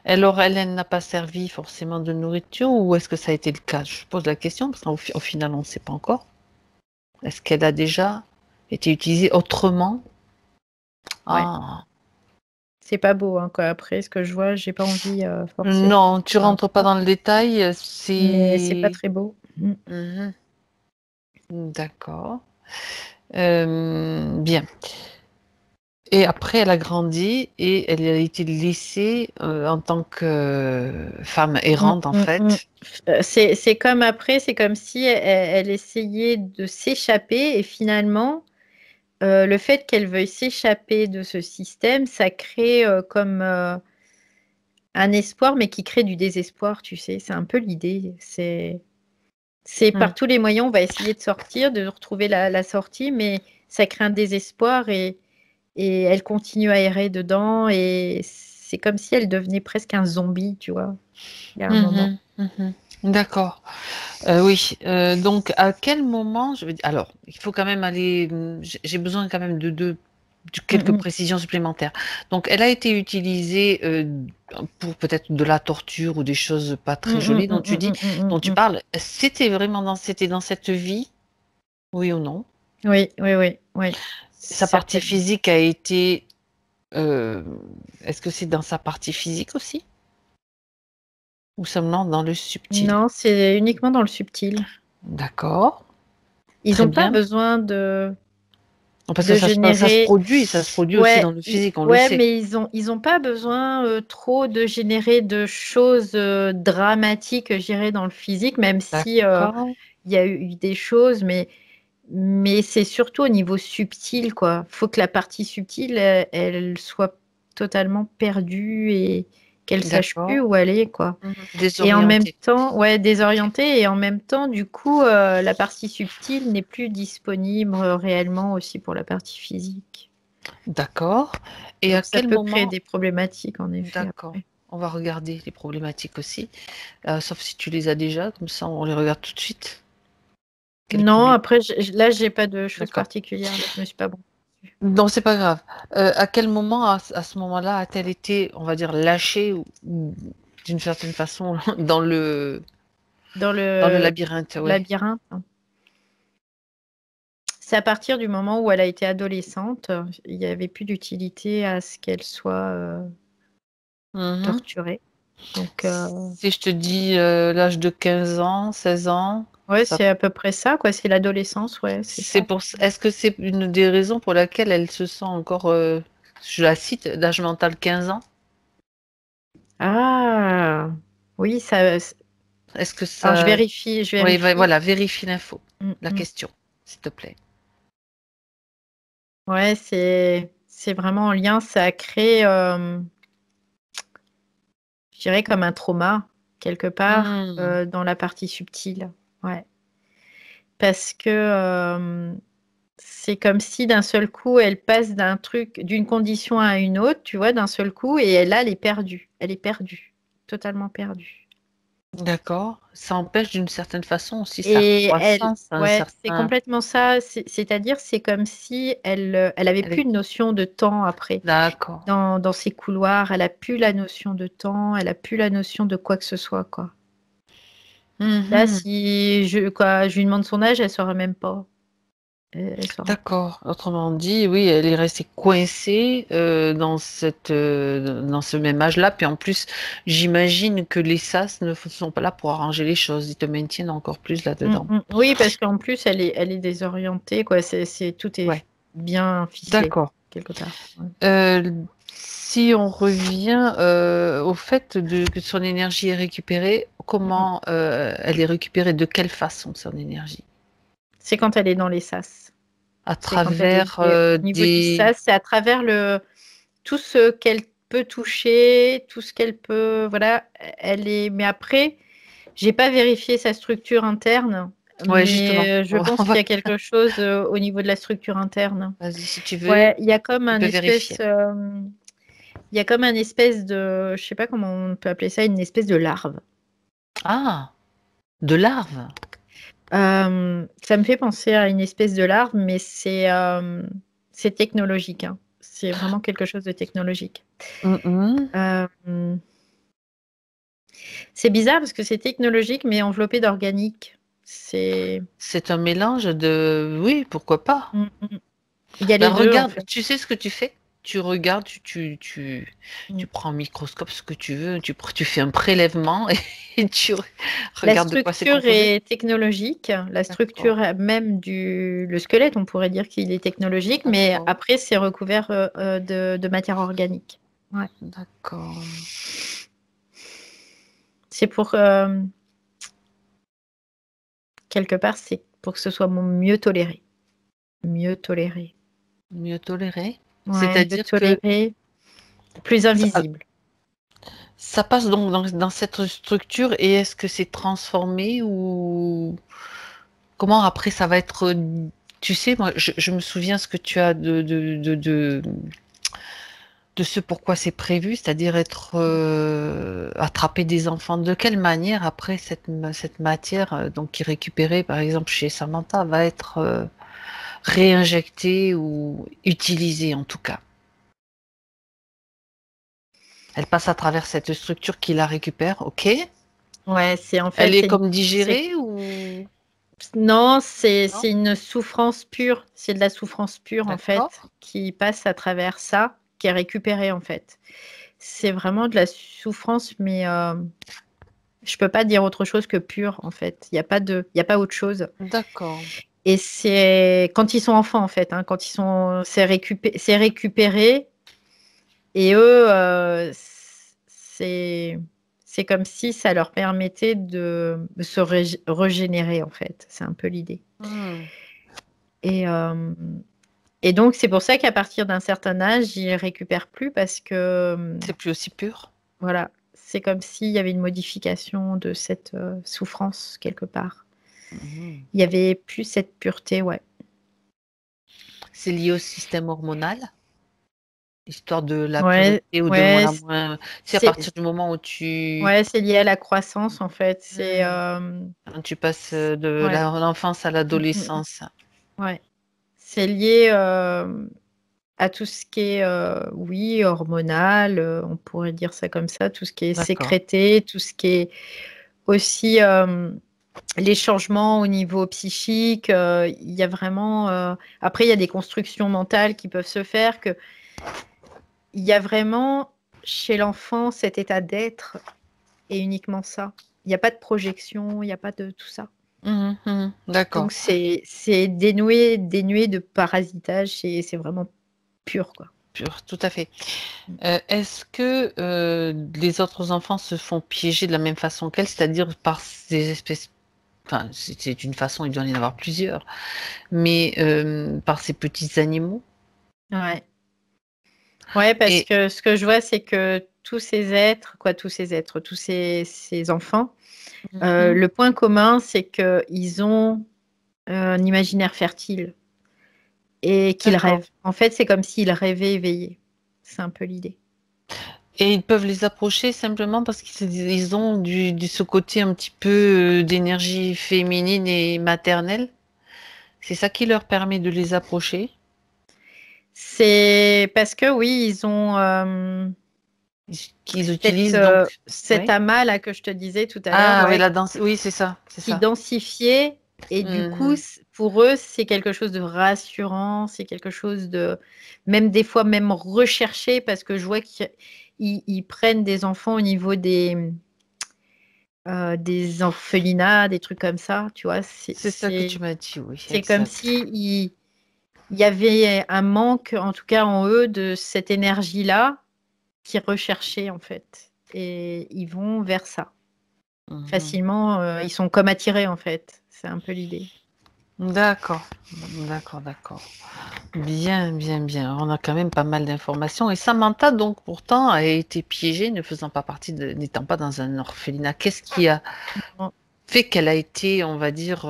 Alors, elle n'a pas servi forcément de nourriture ou est-ce que ça a été le cas? Je pose la question parce qu'au final, on ne sait pas encore. Est-ce qu'elle a déjà été utilisée autrement? Ouais. Ah. C'est pas beau, hein, quoi. Après, ce que je vois, j'ai pas envie forcément. Non, tu Enfin, rentres pas dans le détail. mais c'est pas C'est... très beau. Mm. Mhm. D'accord. Bien. Et après, elle a grandi et elle a été laissée en tant que femme Mm, errante, en mm, mm. fait. C'est comme après, c'est comme si elle essayait de s'échapper et finalement, le fait qu'elle veuille s'échapper de ce système, ça crée comme un espoir, mais qui crée du désespoir, tu sais. C'est un peu l'idée. C'est Hmm. par tous les moyens, on va essayer de sortir, de retrouver la sortie, mais ça crée un désespoir et elle continue à errer dedans et c'est comme si elle devenait presque un zombie, tu vois, il y a un moment. Mhm, mhm. D'accord. Oui. Donc, à quel moment, je veux dire, alors, il faut quand même aller. J'ai besoin quand même de Mm, quelques mm, précisions supplémentaires. Donc, elle a été utilisée pour peut-être de la torture ou des choses pas mm, très mm, jolies mm, dont tu mm, dis, mm, mm, mm, dont tu mm. parles. C'était dans cette vie, oui ou non? Oui, oui, oui, oui, Sa partie certainement. physique a été. euh, Est-ce que c'est dans sa partie physique aussi? Ou seulement dans le subtil? Non, c'est uniquement dans le subtil. D'accord. Ils Très n'ont pas bien. besoin Parce que de générer. générer. Ça se produit aussi Ouais, dans le physique, on le ouais, sait. mais ils ont pas besoin trop de générer de choses dramatiques, je dirais, dans le physique, même si D'accord. il y a eu des choses, mais c'est surtout au niveau subtil, quoi. Faut que la partie subtile, elle soit totalement perdue et qu'elle sache plus D'accord. où aller, quoi. Mhm. Et en même Désorienté. temps, ouais, désorientée, et en même temps, du coup, la partie subtile n'est plus disponible réellement aussi pour la partie physique. D'accord. Et à Donc ça quel peut créer moment? des problématiques, en effet, D'accord. après. On va regarder les problématiques aussi. Sauf si tu les as déjà, comme ça on les regarde tout de suite. Quel Non, problème? après, là, j'ai pas de choses D'accord. particulières. Là, je me suis pas bon. Non, c'est pas grave. À quel moment, à ce moment-là, a-t-elle été, on va dire, lâchée ou d'une certaine façon Dans dans le le labyrinthe, ouais. labyrinthe, hein. C'est à partir du moment où elle a été adolescente, il n'y avait plus d'utilité à ce qu'elle soit Mhm. torturée. Donc, Si je te dis l'âge de 15 ans, 16 ans, ouais, ça, c'est à peu près ça, quoi. C'est l'adolescence, ouais, c'est c'est ça. pour, est-ce que c'est une des raisons pour laquelle elle se sent encore, je la cite, d'âge mental 15 ans? Ah, oui, ça. Est-ce que Alors, je ça... vérifie, je Oui, vérifie. voilà, vérifie l'info, Mm, la mm. question, s'il te plaît. Ouais, c'est vraiment en lien. Ça a créé, je dirais, comme un trauma, quelque part, Hmm, dans la partie subtile. Ouais. Parce que c'est comme si d'un seul coup, elle passe d'un truc, d'une condition à une autre, tu vois, d'un seul coup, et là, elle est perdue. Elle est perdue, totalement perdue. D'accord. Ça empêche d'une certaine façon aussi sa Et elle, croissance, un ouais, c'est certain. complètement ça. C'est-à-dire, c'est comme si elle avait Elle plus est de notion de temps après. d'accord. Dans ces couloirs, elle a plus la notion de temps, elle a plus la notion de quoi que ce soit, quoi. Là, Mmh. si je lui demande son âge, elle saurait même pas. Elle saura pas. D'accord. Autrement dit, oui, elle est restée coincée, dans ce même âge-là. Puis en plus, j'imagine que les sas ne sont pas là pour arranger les choses. Ils te maintiennent encore plus là-dedans. Oui, parce qu'en plus, elle est désorientée, quoi. Tout est Ouais, bien ficelé, d'accord. quelque part. Ouais. Si on revient, au fait que son énergie est récupérée, Mm. comment, elle est récupérée? De quelle façon son énergie? C'est quand elle est dans les sas. À C'est quand elle travers, est au niveau du des sas, c'est à travers tout ce qu'elle peut toucher, tout ce qu'elle peut. Voilà, elle est. Mais après, j'ai pas vérifié sa structure interne, ouais, justement, mais je on pense qu'il va y a quelque chose au niveau de la structure interne. vas-y, si tu veux, Ouais, il y a comme tu un peux vérifier. espèce. Il y a comme un espèce de. Je sais pas comment on peut appeler ça, une espèce de larve. Ah! De larves? Ça me fait penser à une espèce de larve, mais c'est technologique, hein. C'est vraiment quelque chose de technologique. Mmh mh. Euh, c'est bizarre parce que c'est technologique, mais enveloppé d'organique. C'est. C'est un mélange de oui, pourquoi pas? Mm, mm. Il y a Bah, les deux, en regarde, fait. tu sais ce que tu fais? Tu regardes, tu Mm. prends un microscope, ce que tu veux, tu fais un prélèvement et tu La regardes de quoi c'est structure composé. est technologique. La D'accord, structure même le squelette, on pourrait dire qu'il est technologique, mais d'accord, après, c'est recouvert de matière organique. Ouais. d'accord. C'est pour, quelque part, c'est pour que ce soit mieux toléré. Mieux toléré. Mieux toléré? Ouais, mieux C'est-à-dire que toléré, plus ça invisible. ça passe donc dans cette structure et est-ce que c'est transformé ou comment après ça va être, tu sais, moi je me souviens ce que tu as de ce pourquoi c'est prévu, c'est-à-dire être, attraper des enfants. De quelle manière après cette matière, donc qui est récupérée par exemple chez Samantha va être, réinjectée ou utilisée en tout cas? Elle passe à travers cette structure qui la récupère, OK. Ouais, c'est en Elle fait, est comme digérée ou non, non? c'est une souffrance pure. C'est de la souffrance pure, en D'accord, fait, qui passe à travers ça, qui est récupérée, en fait. C'est vraiment de la souffrance, mais je peux pas dire autre chose que pure, en fait. Il y a pas autre chose. d'accord, Et c'est quand ils sont enfants, en fait, hein, c'est récupéré. Et eux, c'est c'est comme si ça leur permettait de se régénérer, en fait. C'est un peu l'idée. mmh, Et, euh, et donc, c'est pour ça qu'à partir d'un certain âge, ils ne récupèrent plus parce que, c'est plus aussi pur? voilà, c'est comme s'il y avait une modification de cette souffrance quelque part. Mmh. Il y avait plus cette pureté, ouais. C'est lié au système hormonal? Histoire de la Ouais, pureté ou de ouais, moins c'est à c'est, partir du moment où tu ouais, c'est lié à la croissance, en fait. mmh, quand tu passes, de Ouais. l'enfance à Mm, mm, mm. l'adolescence. Ouais. C'est lié à tout ce qui est, oui, hormonal, on pourrait dire ça comme ça, tout ce qui est D'accord, sécrété, tout ce qui est aussi les changements au niveau psychique. Il y a vraiment. Après, il y a des constructions mentales qui peuvent se faire. Il y a vraiment chez l'enfant cet état d'être et uniquement ça. Il n'y a pas de projection, il n'y a pas de tout ça. mmh mh. Donc D'accord, c'est dénué de parasitage, c'est vraiment pur, quoi. pur, tout à fait. Est-ce que, les autres enfants se font piéger de la même façon qu'elle? C'est-à-dire par ces espèces enfin, c'est une façon, il doit y en avoir plusieurs, mais, par ces petits animaux? Ouais. Ouais, parce Et que ce que je vois, c'est que tous ces êtres, quoi, tous ces enfants, mmh mh. le point commun, c'est qu'ils ont un imaginaire fertile et qu'ils D'accord. rêvent. En fait, c'est comme s'ils rêvaient éveillés. C'est un peu l'idée. Et ils peuvent les approcher simplement parce qu'ils ont ce côté un petit peu d'énergie féminine et maternelle. C'est ça qui leur permet de les approcher. C'est parce que oui, ils ont Qu'ils utilisent donc. cet Oui. amas là que je te disais tout à l'heure, Ah oui, ouais, la danse. Oui, c'est ça, c'est qui ça. densifiait. Et du coup, Mhm. pour eux, c'est quelque chose de rassurant, c'est quelque chose de même des fois même recherché parce que je vois qu'ils prennent des enfants au niveau des orphelinats, des trucs comme ça, tu vois. C'est ça que tu m'as dit, oui, C'est comme exact. si il y avait un manque, en tout cas en eux, de cette énergie-là qu'ils recherchaient en fait. Et ils vont vers ça. Mhm. Facilement, ils sont comme attirés en fait. C'est un peu l'idée. D'accord, d'accord, d'accord. Bien, bien, bien. On a quand même pas mal d'informations. Et Samantha, donc, pourtant, a été piégée, ne faisant pas partie n'étant pas dans un orphelinat. Qu'est-ce qui a fait qu'elle a été, on va dire,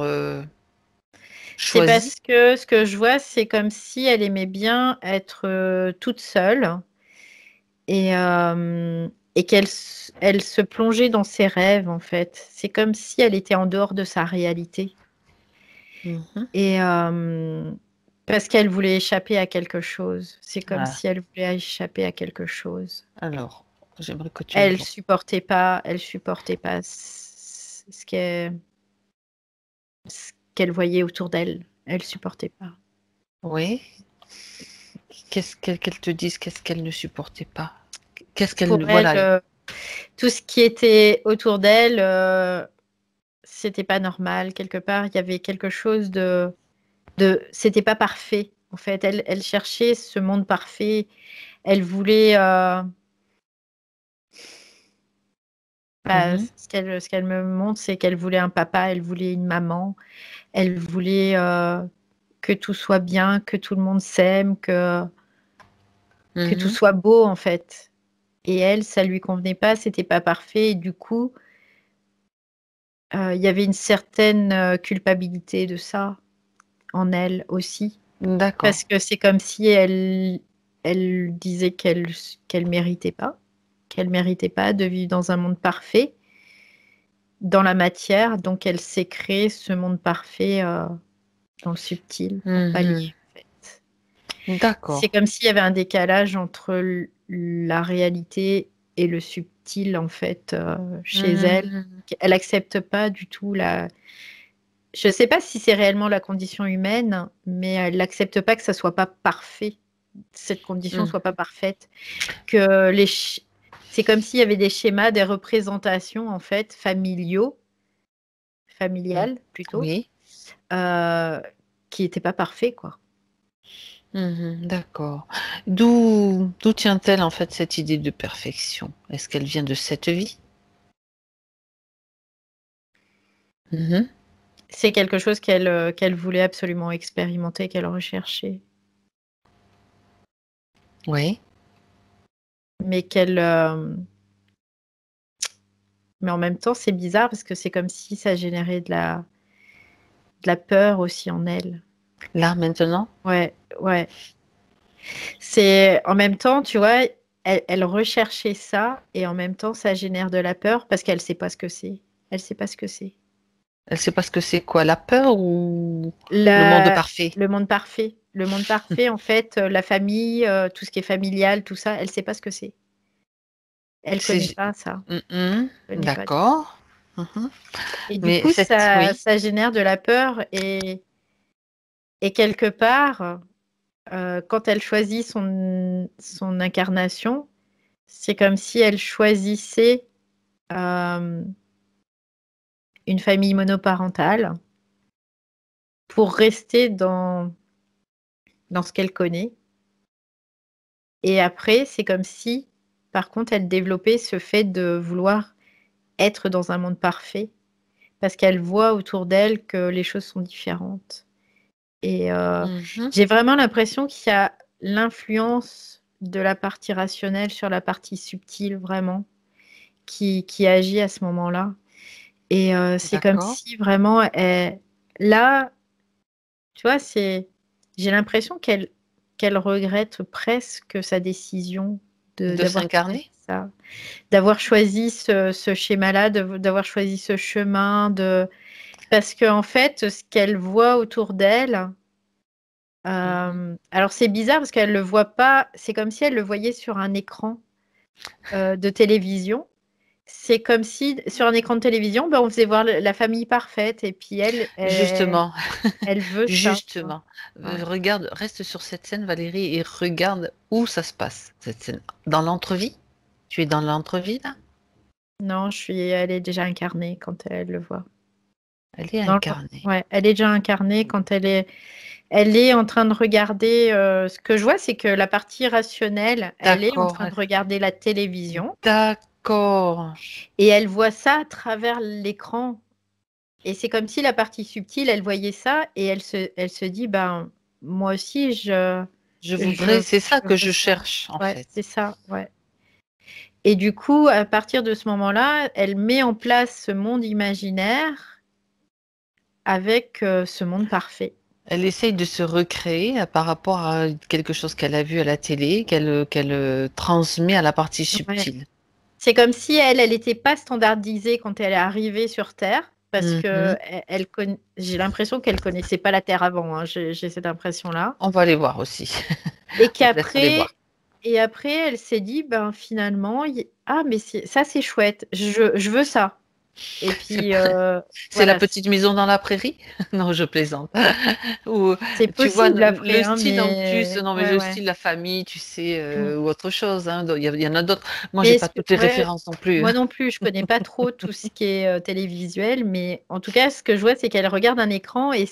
C'est choisie? parce que ce que je vois, c'est comme si elle aimait bien être toute seule et elle se plongeait dans ses rêves en fait. C'est comme si elle était en dehors de sa réalité. Mhm. Et parce qu'elle voulait échapper à quelque chose. C'est comme Ah, si elle voulait échapper à quelque chose. alors, j'aimerais que tu me vois. Elle supportait pas ce qu'elle voyait autour d'elle. Elle supportait pas. Oui. Qu'elle te dise, qu'est-ce qu'elle ne supportait pas? Qu'est-ce qu'elle, Pour elle, voilà. tout ce qui était autour d'elle, c'était pas normal. Quelque part, il y avait quelque chose c'était pas parfait. En fait, elle cherchait ce monde parfait. Elle voulait, Mhm. ce qu'elle me montre, c'est qu'elle voulait un papa, elle voulait une maman, elle voulait que tout soit bien, que tout le monde s'aime, que tout Mhm. soit beau en fait. Et elle, ça lui convenait pas, c'était pas parfait. Et du coup, il y avait une certaine culpabilité de ça en elle aussi. D'accord. Parce que c'est comme si elle disait qu'elle méritait pas de vivre dans un monde parfait, dans la matière. Donc elle s'est créée ce monde parfait dans le subtil pour pallier Mhm. en fait. D'accord. C'est comme s'il y avait un décalage entre la réalité et le subtil en fait chez elle. Mhm. Elle accepte pas du tout la. Je sais pas si c'est réellement la condition humaine, mais elle n'accepte pas que ça soit pas parfait, cette condition Mhm. soit pas parfaite, que c'est comme s'il y avait des schémas, des représentations en fait Mhm. familiales plutôt, Oui. euh, qui n'étaient pas parfaits quoi. Mhm. D'accord. D'où tient-elle en fait cette idée de perfection? Est-ce qu'elle vient de cette vie? Mhm. C'est quelque chose qu'elle voulait absolument expérimenter, qu'elle recherchait, Oui. mais mais en même temps c'est bizarre parce que c'est comme si ça générait de la peur aussi en elle. Là, maintenant? Ouais, ouais. C'est en même temps, tu vois, elle recherchait ça et en même temps, ça génère de la peur parce qu'elle sait pas ce que c'est. Elle sait pas ce que c'est. Elle sait pas ce que c'est quoi, la peur ou le monde La- parfait? le monde parfait. Le monde parfait, en fait, la famille, tout ce qui est familial, tout ça, elle sait pas ce que c'est. Elle connaît C'est... pas ça. Mhm. Elle connaît pas du tout. D'accord. Mhm. Et du Mais coup, cette... Oui. ça génère de la peur et quelque part, quand elle choisit son incarnation, c'est comme si elle choisissait euh, une famille monoparentale pour rester dans ce qu'elle connaît. Et après, c'est comme si, par contre, elle développait ce fait de vouloir être dans un monde parfait, parce qu'elle voit autour d'elle que les choses sont différentes. Et Mhm. j'ai vraiment l'impression qu'il y a l'influence de la partie rationnelle sur la partie subtile, vraiment, qui agit à ce moment-là. Et c'est comme D'accord. si vraiment, là, tu vois, j'ai l'impression qu'elle regrette presque sa décision De d'avoir quitté. s'incarner? ça. D'avoir choisi ce schéma-là, d'avoir choisi ce chemin, parce qu'en fait, ce qu'elle voit autour d'elle, alors c'est bizarre parce qu'elle le voit pas, c'est comme si elle le voyait sur un écran de télévision. C'est comme si sur un écran de télévision, on faisait voir la famille parfaite et puis Justement, elle veut ça, quoi. justement. Ouais. Regarde, reste sur cette scène, Valérie, et regarde où ça se passe, cette scène. Dans l'entrevue? Tu es dans l'entrevue, là? Non, elle est déjà incarnée quand elle le voit. Elle est Non, incarnée. ouais, elle est déjà incarnée quand elle est en train de regarder. Ce que je vois, c'est que la partie rationnelle, elle est en D'accord, train de regarder la télévision d'accord. et elle voit ça à travers l'écran. Et c'est comme si la partie subtile, elle voyait ça et elle se dit, ben, moi aussi, Je je, voudrais, c'est ça je que veux je ça. cherche, en Ouais, fait. c'est ça, ouais. Et du coup, à partir de ce moment-là, elle met en place ce monde imaginaire avec ce monde parfait. Elle essaye de se recréer par rapport à quelque chose qu'elle a vu à la télé, qu'elle transmet à la partie Ouais. subtile. C'est comme si elle n'était pas standardisée quand elle est arrivée sur Terre, parce que Mhm. j'ai l'impression qu'elle connaissait pas la Terre avant, hein, j'ai cette impression-là. On va aller voir aussi. Et On va peut-être aller qu'après, voir. et après, elle s'est dit, ben finalement, ah mais ça c'est chouette, je veux ça. Et C'est puis c'est la voilà, petite maison dans la prairie? Non, je plaisante. Ou c'est tu vois possible après, le hein, style en plus, mais non mais ouais le ouais. style la famille, tu sais, Mm. ou autre chose, hein, il y en a d'autres. Moi, j'ai Mais pas toutes les ouais, références non plus. moi non plus, je connais pas trop tout ce qui est télévisuel, mais en tout cas, ce que je vois, c'est qu'elle regarde un écran et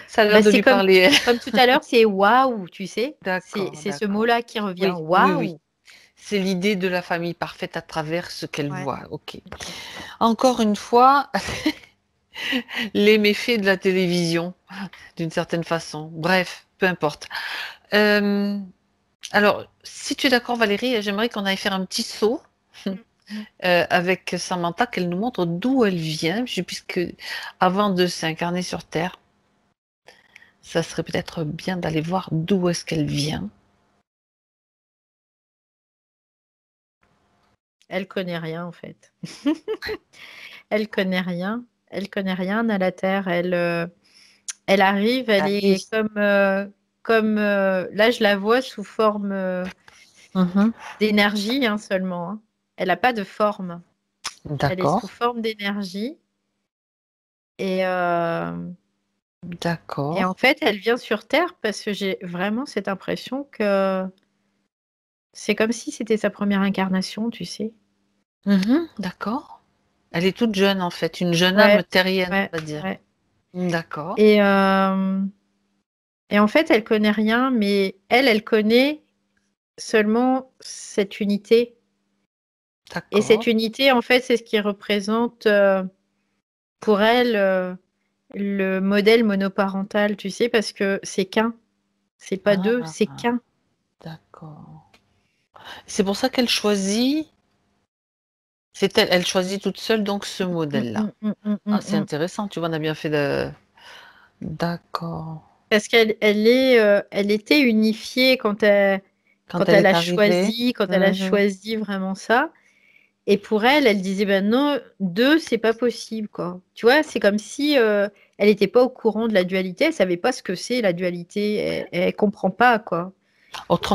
Ça a l'air bah, de c'est lui parler. comme tout à l'heure, c'est waouh, tu sais, c'est D'accord, c'est ce d'accord. mot-là qui revient, Oui, oui, oui. waouh. C'est l'idée de la famille parfaite à travers ce qu'elle Ouais. voit. OK. Encore une fois, les méfaits de la télévision, d'une certaine façon. Bref, peu importe. Euh, alors, si tu es d'accord, Valérie, j'aimerais qu'on aille faire un petit saut Mm. avec Samantha, qu'elle nous montre d'où elle vient, puisque avant de s'incarner sur Terre, ça serait peut-être bien d'aller voir d'où est-ce qu'elle vient. Elle connaît rien en fait. Elle connaît rien. Elle connaît rien à la Terre. Elle arrive, elle Allez. est là, je la vois sous forme Mhm. d'énergie hein, seulement, hein. Elle n'a pas de forme. Elle est sous D'accord, forme d'énergie. Et, euh, et en d'accord. fait, elle vient sur Terre parce que j'ai vraiment cette impression que c'est comme si c'était sa première incarnation, tu sais. Mhm, d'accord. Elle est toute jeune en fait, une jeune âme Ouais, terrienne, ouais, on va dire. ouais. D'accord, Et, euh, et en fait, elle connaît rien, mais elle connaît seulement cette unité. Et cette d'accord. unité, en fait, c'est ce qui représente pour elle le modèle monoparental, tu sais, parce que c'est qu'un, c'est pas deux, Ah, c'est qu'un. d'accord. C'est pour ça qu'elle choisit, c'est elle, elle choisit toute seule donc ce Mm, modèle-là. mm, mm, mm, Ah, mm, c'est mm. intéressant, tu vois, on a bien fait de... D'accord. Parce elle était unifiée Quand elle est arrivée, quand elle a mhm. choisi vraiment ça. Et pour elle, elle disait, ben non, deux, c'est pas possible, quoi. Tu vois, c'est comme si elle n'était pas au courant de la dualité, elle savait pas ce que c'est la dualité, elle comprend pas, quoi.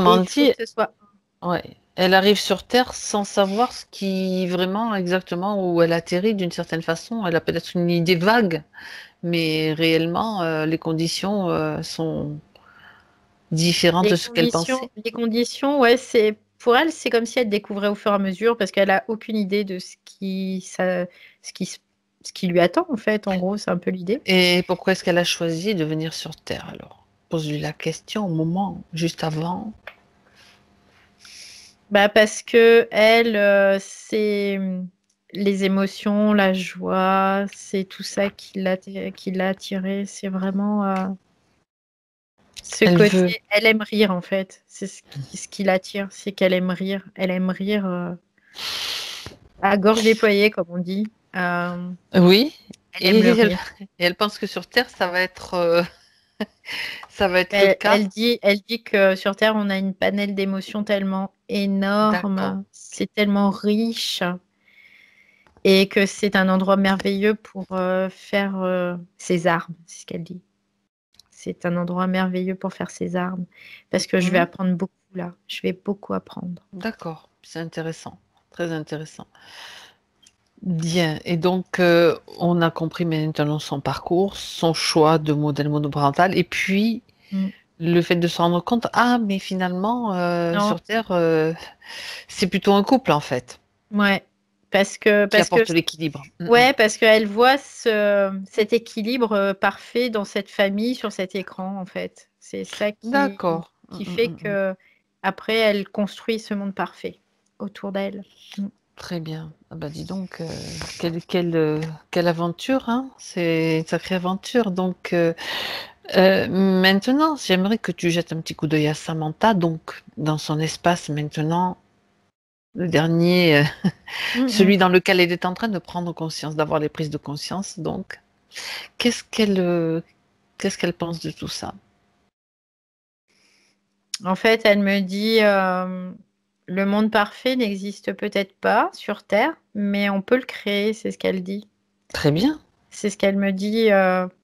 Et Autrement il faut dit, que ce soit. ouais, elle arrive sur Terre sans savoir ce qui vraiment exactement où elle atterrit d'une certaine façon. Elle a peut-être une idée vague, mais réellement, les conditions sont différentes de ce qu'elle pensait. Les conditions, ouais, pour elle, c'est comme si elle découvrait au fur et à mesure parce qu'elle a aucune idée de ce qui, se- ce qui lui attend, en fait. En gros, c'est un peu l'idée. Et pourquoi est-ce qu'elle a choisi de venir sur Terre alors? Pose-lui la question au moment, juste avant. Bah, parce que elle, c'est les émotions, la joie, c'est tout ça qui l'a attirée. C'est vraiment ce Elle veut. côté. Elle aime rire, en fait. C'est ce qui l'attire, c'est qu'elle aime rire. Elle aime rire à gorge déployée, comme on dit. Oui, Elle et aime le elle, rire. et elle pense que sur Terre, ça va être le Elle, cas. elle dit que sur Terre, on a une panel d'émotions tellement D'accord. énorme, c'est tellement riche et que c'est un endroit merveilleux pour faire ses armes, c'est ce qu'elle dit. C'est un endroit merveilleux pour faire ses armes parce que je vais Mhm. apprendre beaucoup là. Je vais beaucoup apprendre. D'accord, c'est intéressant, très intéressant. Bien, et donc on a compris maintenant son parcours, son choix de modèle monoparental, et puis Mm. le fait de se rendre compte, ah, mais finalement, Non, sur Terre, c'est plutôt un couple en fait, ouais, qui parce que apporte l'équilibre. ouais, parce qu'elle voit cet équilibre parfait dans cette famille sur cet écran en fait. C'est ça D'accord. qui fait que après elle construit ce monde parfait autour d'elle. Mm. Très bien. Ah bah dis donc, quelle aventure, hein? C'est une sacrée aventure. Donc maintenant, j'aimerais que tu jettes un petit coup d'œil à Samantha, donc dans son espace maintenant, le dernier, Mm, mm. celui dans lequel elle est en train de prendre conscience, d'avoir les prises de conscience. Donc, qu'est-ce qu'elle qu'est-ce qu'elle pense de tout ça? En fait, elle me dit le monde parfait n'existe peut-être pas sur Terre, mais on peut le créer, c'est ce qu'elle dit. Très bien. C'est ce qu'elle me dit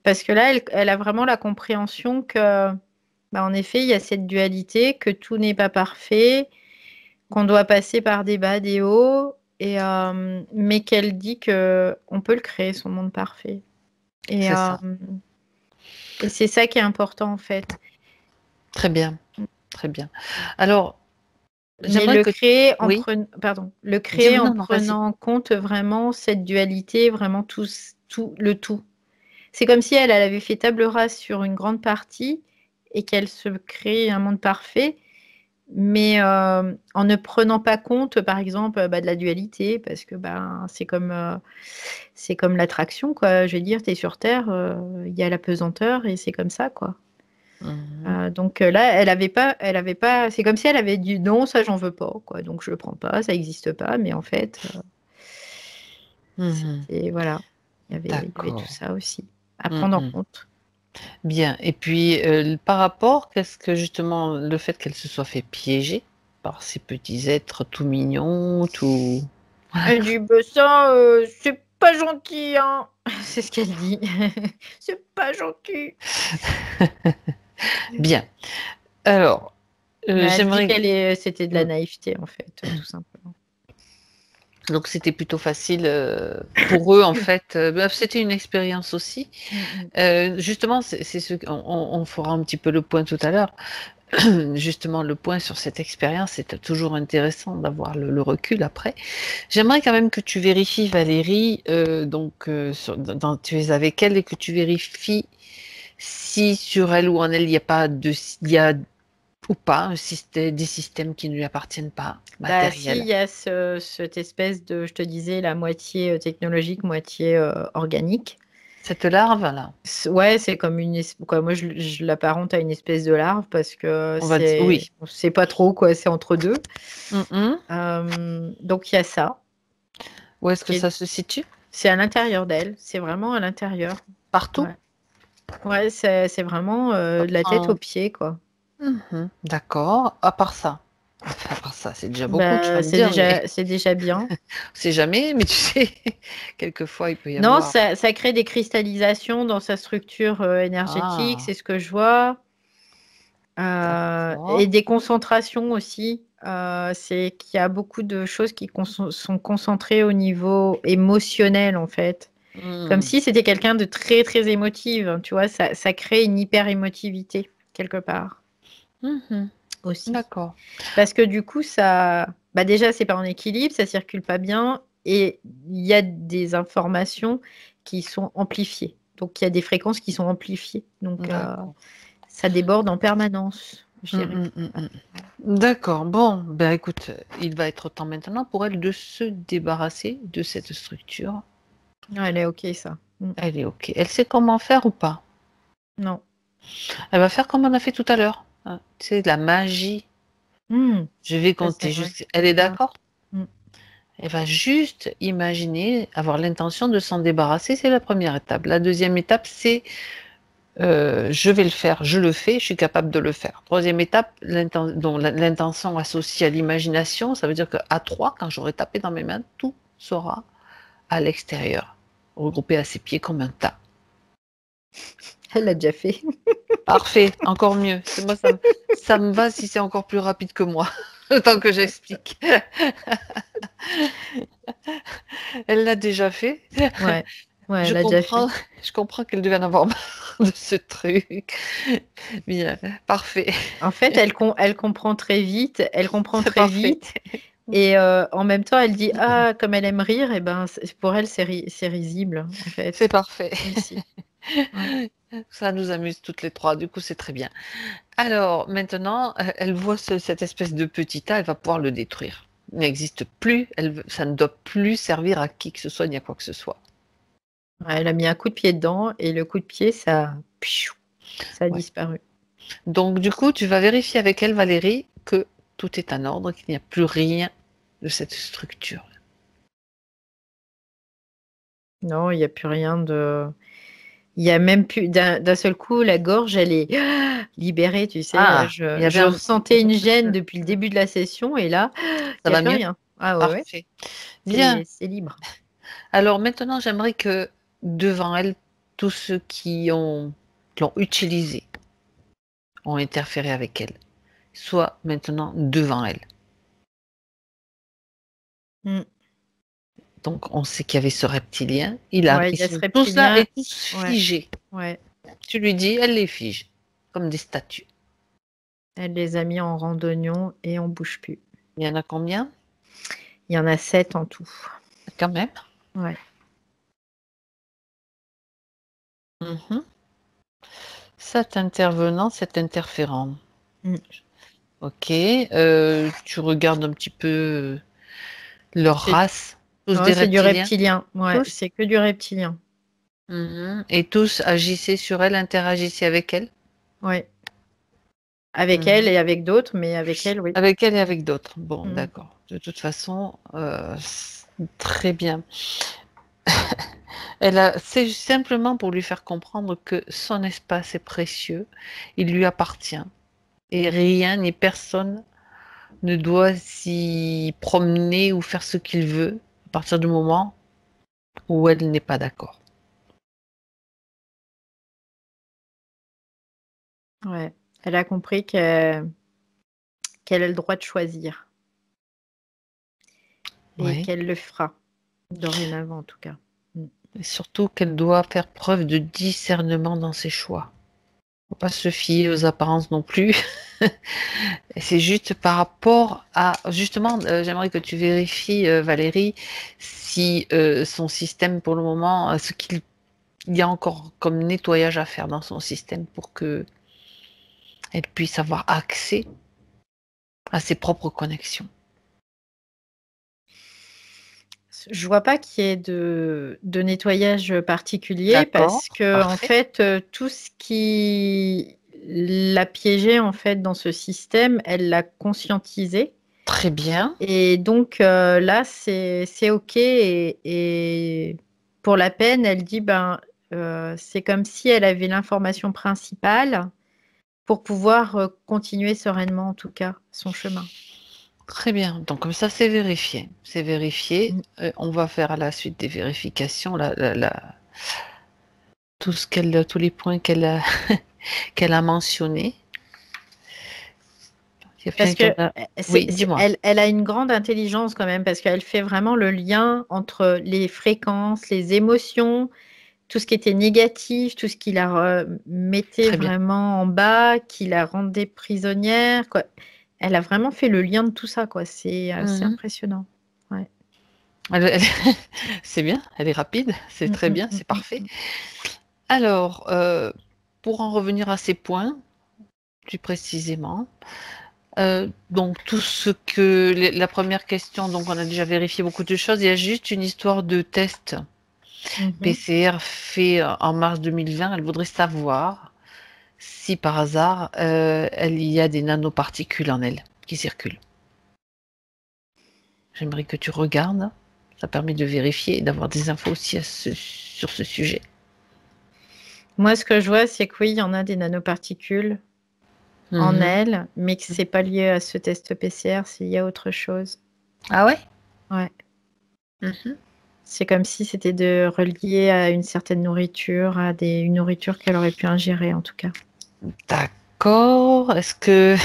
parce que là, elle a vraiment la compréhension que, bah, en effet, il y a cette dualité, que tout n'est pas parfait, qu'on doit passer par des bas, des hauts, mais qu'elle dit que on peut le créer, son monde parfait. Et, C'est euh, ça. et c'est ça qui est important en fait. Très bien. Très bien. Alors, Mais j'aimerais le que... créer Oui, le créer dis-moi, en non, non, vas-y. prenant en compte vraiment cette dualité, vraiment le tout. C'est comme si elle avait fait table rase sur une grande partie et qu'elle se crée un monde parfait, mais en ne prenant pas compte, par exemple, bah, de la dualité, parce que ben, c'est comme l'attraction, quoi. Je veux dire, tu es sur Terre, il y a la pesanteur et c'est comme ça, quoi. Mhm. Donc là, elle avait pas, c'est comme si elle avait dit non, ça j'en veux pas, quoi. Donc je le prends pas, ça n'existe pas, mais en fait, Mhm. c'était, voilà, il y avait tout D'accord. ça aussi à prendre en Mhm. compte. Bien. Et puis, par rapport, qu'est-ce que justement, le fait qu'elle se soit fait piéger par ces petits êtres tout mignons, tout... Elle dit, bah, ça, c'est pas gentil, hein. C'est ce qu'elle dit. C'est pas gentil. Bien. Alors, Mais elle dit j'aimerais... c'était de la Mm. naïveté, en fait, tout simplement. Donc, c'était plutôt facile pour eux, en fait. Bah, c'était une expérience aussi. Mm, Justement, c'est ce on fera un petit peu le point tout à l'heure. Justement, le point sur cette expérience, c'est toujours intéressant d'avoir le recul après. J'aimerais quand même que tu vérifies, Valérie, donc tu es avec elle et que tu vérifies si sur elle ou en elle, il y a ou pas des systèmes qui ne lui appartiennent pas, Bah, si, il matériels. y a cette espèce de, je te disais, la moitié technologique, moitié organique. Cette larve-là, Ouais, c'est comme quoi, moi je l'apparente à une espèce de larve parce que on va dire, oui. on sait pas trop quoi, c'est entre deux. Mhm. Donc il y a ça Où est-ce que qui est, ça se situe? c'est à l'intérieur d'elle, c'est vraiment à l'intérieur. Partout? Ouais, ouais, c'est vraiment Ça de la tête aux prend- pieds quoi. Mhm. D'accord. À part ça. Enfin, à part ça, c'est déjà beaucoup, tu Bah, vas me dire, mais c'est déjà bien. on sait jamais, mais tu sais, quelquefois il peut y Non, avoir. ça crée des cristallisations dans sa structure énergétique, Ah, c'est ce que je vois. Et d'accord. des concentrations aussi. C'est qu'il y a beaucoup de choses qui sont concentrées au niveau émotionnel, en fait. Comme Hmm. si c'était quelqu'un de très, très émotive. Hein, tu vois, ça crée une hyper-émotivité, quelque part, Mhm. aussi. D'accord. Parce que du coup, bah déjà, c'est pas en équilibre, ça circule pas bien. Et il y a des informations qui sont amplifiées. Donc, il y a des fréquences qui sont amplifiées. Donc, D'accord. ça déborde en permanence, je Hmm, dirais. hmm, hmm, hmm. D'accord. Bon, ben écoute, il va être temps maintenant pour elle de se débarrasser de cette structure. Ouais, elle est OK, ça. Mm. Elle est OK. Elle sait comment faire ou pas? Non. Elle va faire comme on a fait tout à l'heure. Hein. C'est la magie. Mm. Je vais Ça, c'est compter vrai. juste. Elle est Ah. d'accord? Mm. Elle va juste imaginer, avoir l'intention de s'en débarrasser. C'est la première étape. La deuxième étape, c'est je vais le faire, je le fais, je suis capable de le faire. Troisième étape, l'intention associée à l'imagination, ça veut dire qu'à 3, quand j'aurai tapé dans mes mains, tout sera à l'extérieur, regroupé à ses pieds comme un tas. Elle l'a déjà fait. Parfait, encore mieux. Moi, ça me va si c'est encore plus rapide que moi, le temps que j'explique. Elle l'a déjà fait. Ouais, ouais, Je elle l'a déjà fait. comprends, je comprends qu'elle devait en avoir marre de ce truc. Bien, parfait, En fait, elle comprend très vite, elle comprend c'est très parfait. vite et en même temps, elle dit: «Ah, comme elle aime rire» et ben, c'est pour elle, c'est risible, en C'est fait, parfait. aussi. Ouais. Ça nous amuse toutes les 3, du coup, c'est très bien. Alors maintenant, elle voit cette espèce de petit tas, elle va pouvoir le détruire. Il n'existe plus, ça ne doit plus servir à qui que ce soit, ni à quoi que ce soit. Ouais, elle a mis un coup de pied dedans et le coup de pied, ça a Ouais. disparu. Donc du coup, tu vas vérifier avec elle, Valérie, que tout est en ordre, qu'il n'y a plus rien de cette structure. Non, il y a plus rien de il y a même plus d'un seul coup, la gorge, elle est libérée, tu sais? Ah, il y Je avait je un ressentais une gêne depuis le début de la session et là, il ça y a va plus mieux? rien. Ah ouais, ouais, Parfait. Bien. c'est libre. Alors maintenant, j'aimerais que devant elle, tous ceux qui l'ont utilisée, ont interféré avec elle, soient maintenant devant elle. Mmh. Donc on sait qu'il y avait ce reptilien, Ouais, il ils y a ce sont tous là reptilien. et tous Ouais, figés. ouais. Tu lui dis, elle les fige, comme des statues. Elle les a mis en rang d'oignons et on bouge plus. Il y en a combien? Il y en a 7 en tout. Quand même. Ouais. Mmh. 7 intervenants, 7 interférents. Mmh. OK, tu regardes un petit peu leur C'est race, tous Ouais, des c'est du reptiliens? reptilien. Ouais, Tous? c'est que du reptilien. Mmh, et tous agissaient sur elle, interagissaient avec elle? Ouais. Avec elle Mmh. et avec d'autres, mais avec elle, oui. Avec elle et avec d'autres. Bon, Mmh. d'accord. De toute façon, très bien. C'est simplement pour lui faire comprendre que son espace est précieux, il lui appartient et rien ni personne ne doit s'y promener ou faire ce qu'il veut à partir du moment où elle n'est pas d'accord. Ouais. Elle a compris qu'elle a le droit de choisir et Oui, qu'elle le fera, dorénavant en tout cas. Mmh. et surtout qu'elle doit faire preuve de discernement dans ses choix. Faut pas se fier aux apparences non plus. Et c'est juste par rapport à justement, j'aimerais que tu vérifies, Valérie, si, son système pour le moment, ce qu'il y a encore comme nettoyage à faire dans son système pour qu'elle puisse avoir accès à ses propres connexions. Je vois pas qu'il y ait de nettoyage particulier D'accord, parce qu'en parfait, fait, tout ce qui l'a piégée, en fait, dans ce système, elle l'a conscientisé très bien. et donc là, c'est OK et pour la peine, elle dit: «Ben, c'est comme si elle avait l'information principale pour pouvoir, continuer sereinement, en tout cas, son chemin». Très bien, donc comme ça c'est vérifié. C'est vérifié, Mmh. on va faire à la suite des vérifications tous les points qu'elle a qu'elle a mentionnés. Il y a Parce quelqu'un que, qui en a oui, c'est dis-moi. elle a une grande intelligence quand même, parce qu'elle fait vraiment le lien entre les fréquences, les émotions, tout ce qui était négatif, tout ce qui la mettait Très bien. vraiment en bas, qui la rendait prisonnière, quoi. Elle a vraiment fait le lien de tout ça, quoi. C'est assez Mmh. impressionnant. Ouais. Elle c'est bien, elle est rapide, c'est Mmh, très mmh, bien, mmh, c'est mmh, parfait. mmh. Alors, pour en revenir à ces points, plus précisément, donc tout ce que la première question, donc on a déjà vérifié beaucoup de choses, il y a juste une histoire de test Mmh mh. PCR fait en mars 2020. Elle voudrait savoir si par hasard, il y a des nanoparticules en elle qui circulent. J'aimerais que tu regardes, ça permet de vérifier et d'avoir des infos aussi sur ce sujet. Moi, ce que je vois, c'est que oui, il y en a des nanoparticules en elle, mais que c'est pas lié à ce test PCR, s'il y a autre chose. Ah ouais? Ouais. Mhm. C'est comme si c'était de relié à une certaine nourriture, à une nourriture qu'elle aurait pu ingérer, en tout cas. D'accord. Est-ce que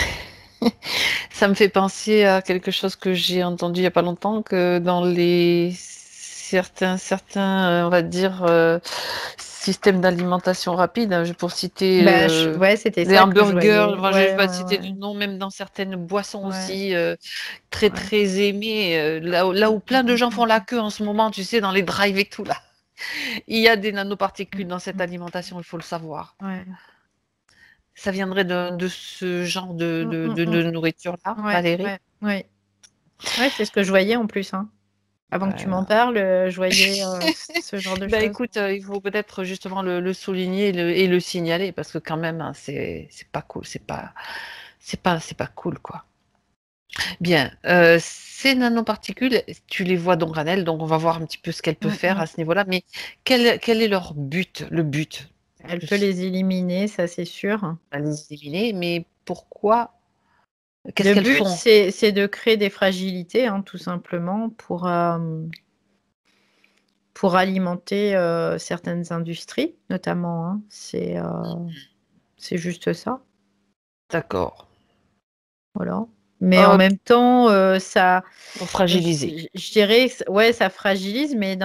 ça me fait penser à quelque chose que j'ai entendu il n'y a pas longtemps, que dans les certains, on va dire, systèmes d'alimentation rapide, hein, pour citer Bah, ouais, c'était les ça que je hamburgers, voyais. enfin, je vais Ouais, pas ouais, citer du ouais. nom, même dans certaines boissons Ouais, aussi, très ouais. très aimées, là où plein de gens font la queue en ce moment, tu sais, dans les drives et tout là. Il y a des nanoparticules dans cette alimentation, il faut le savoir. Ouais. Ça viendrait de ce genre de, Mm, de, mm, de, mm. de nourriture-là, Ouais, Valérie? ouais, ouais. Ouais, c'est ce que je voyais en plus, hein. Avant que tu m'en Voilà. parles, je voyais ce genre de Ben choses. écoute, il faut peut-être justement le souligner et le signaler parce que quand même, hein, c'est pas cool, c'est pas cool quoi. Bien, ces nanoparticules, tu les vois donc Ranel, donc on va voir un petit peu ce qu'elles peuvent Mm, faire mm. à ce niveau-là, mais quel est leur but, le but? Elle peut Plus les éliminer, ça c'est sûr. à les éliminer, mais pourquoi? Qu'est-ce Le qu'elles but, font? c'est de créer des fragilités, hein, tout simplement, pour alimenter certaines industries, notamment, hein. C'est juste ça, D'accord. voilà. Mais en Hop, même temps, ça, pour fragiliser. je dirais, ouais, ça fragilise, mais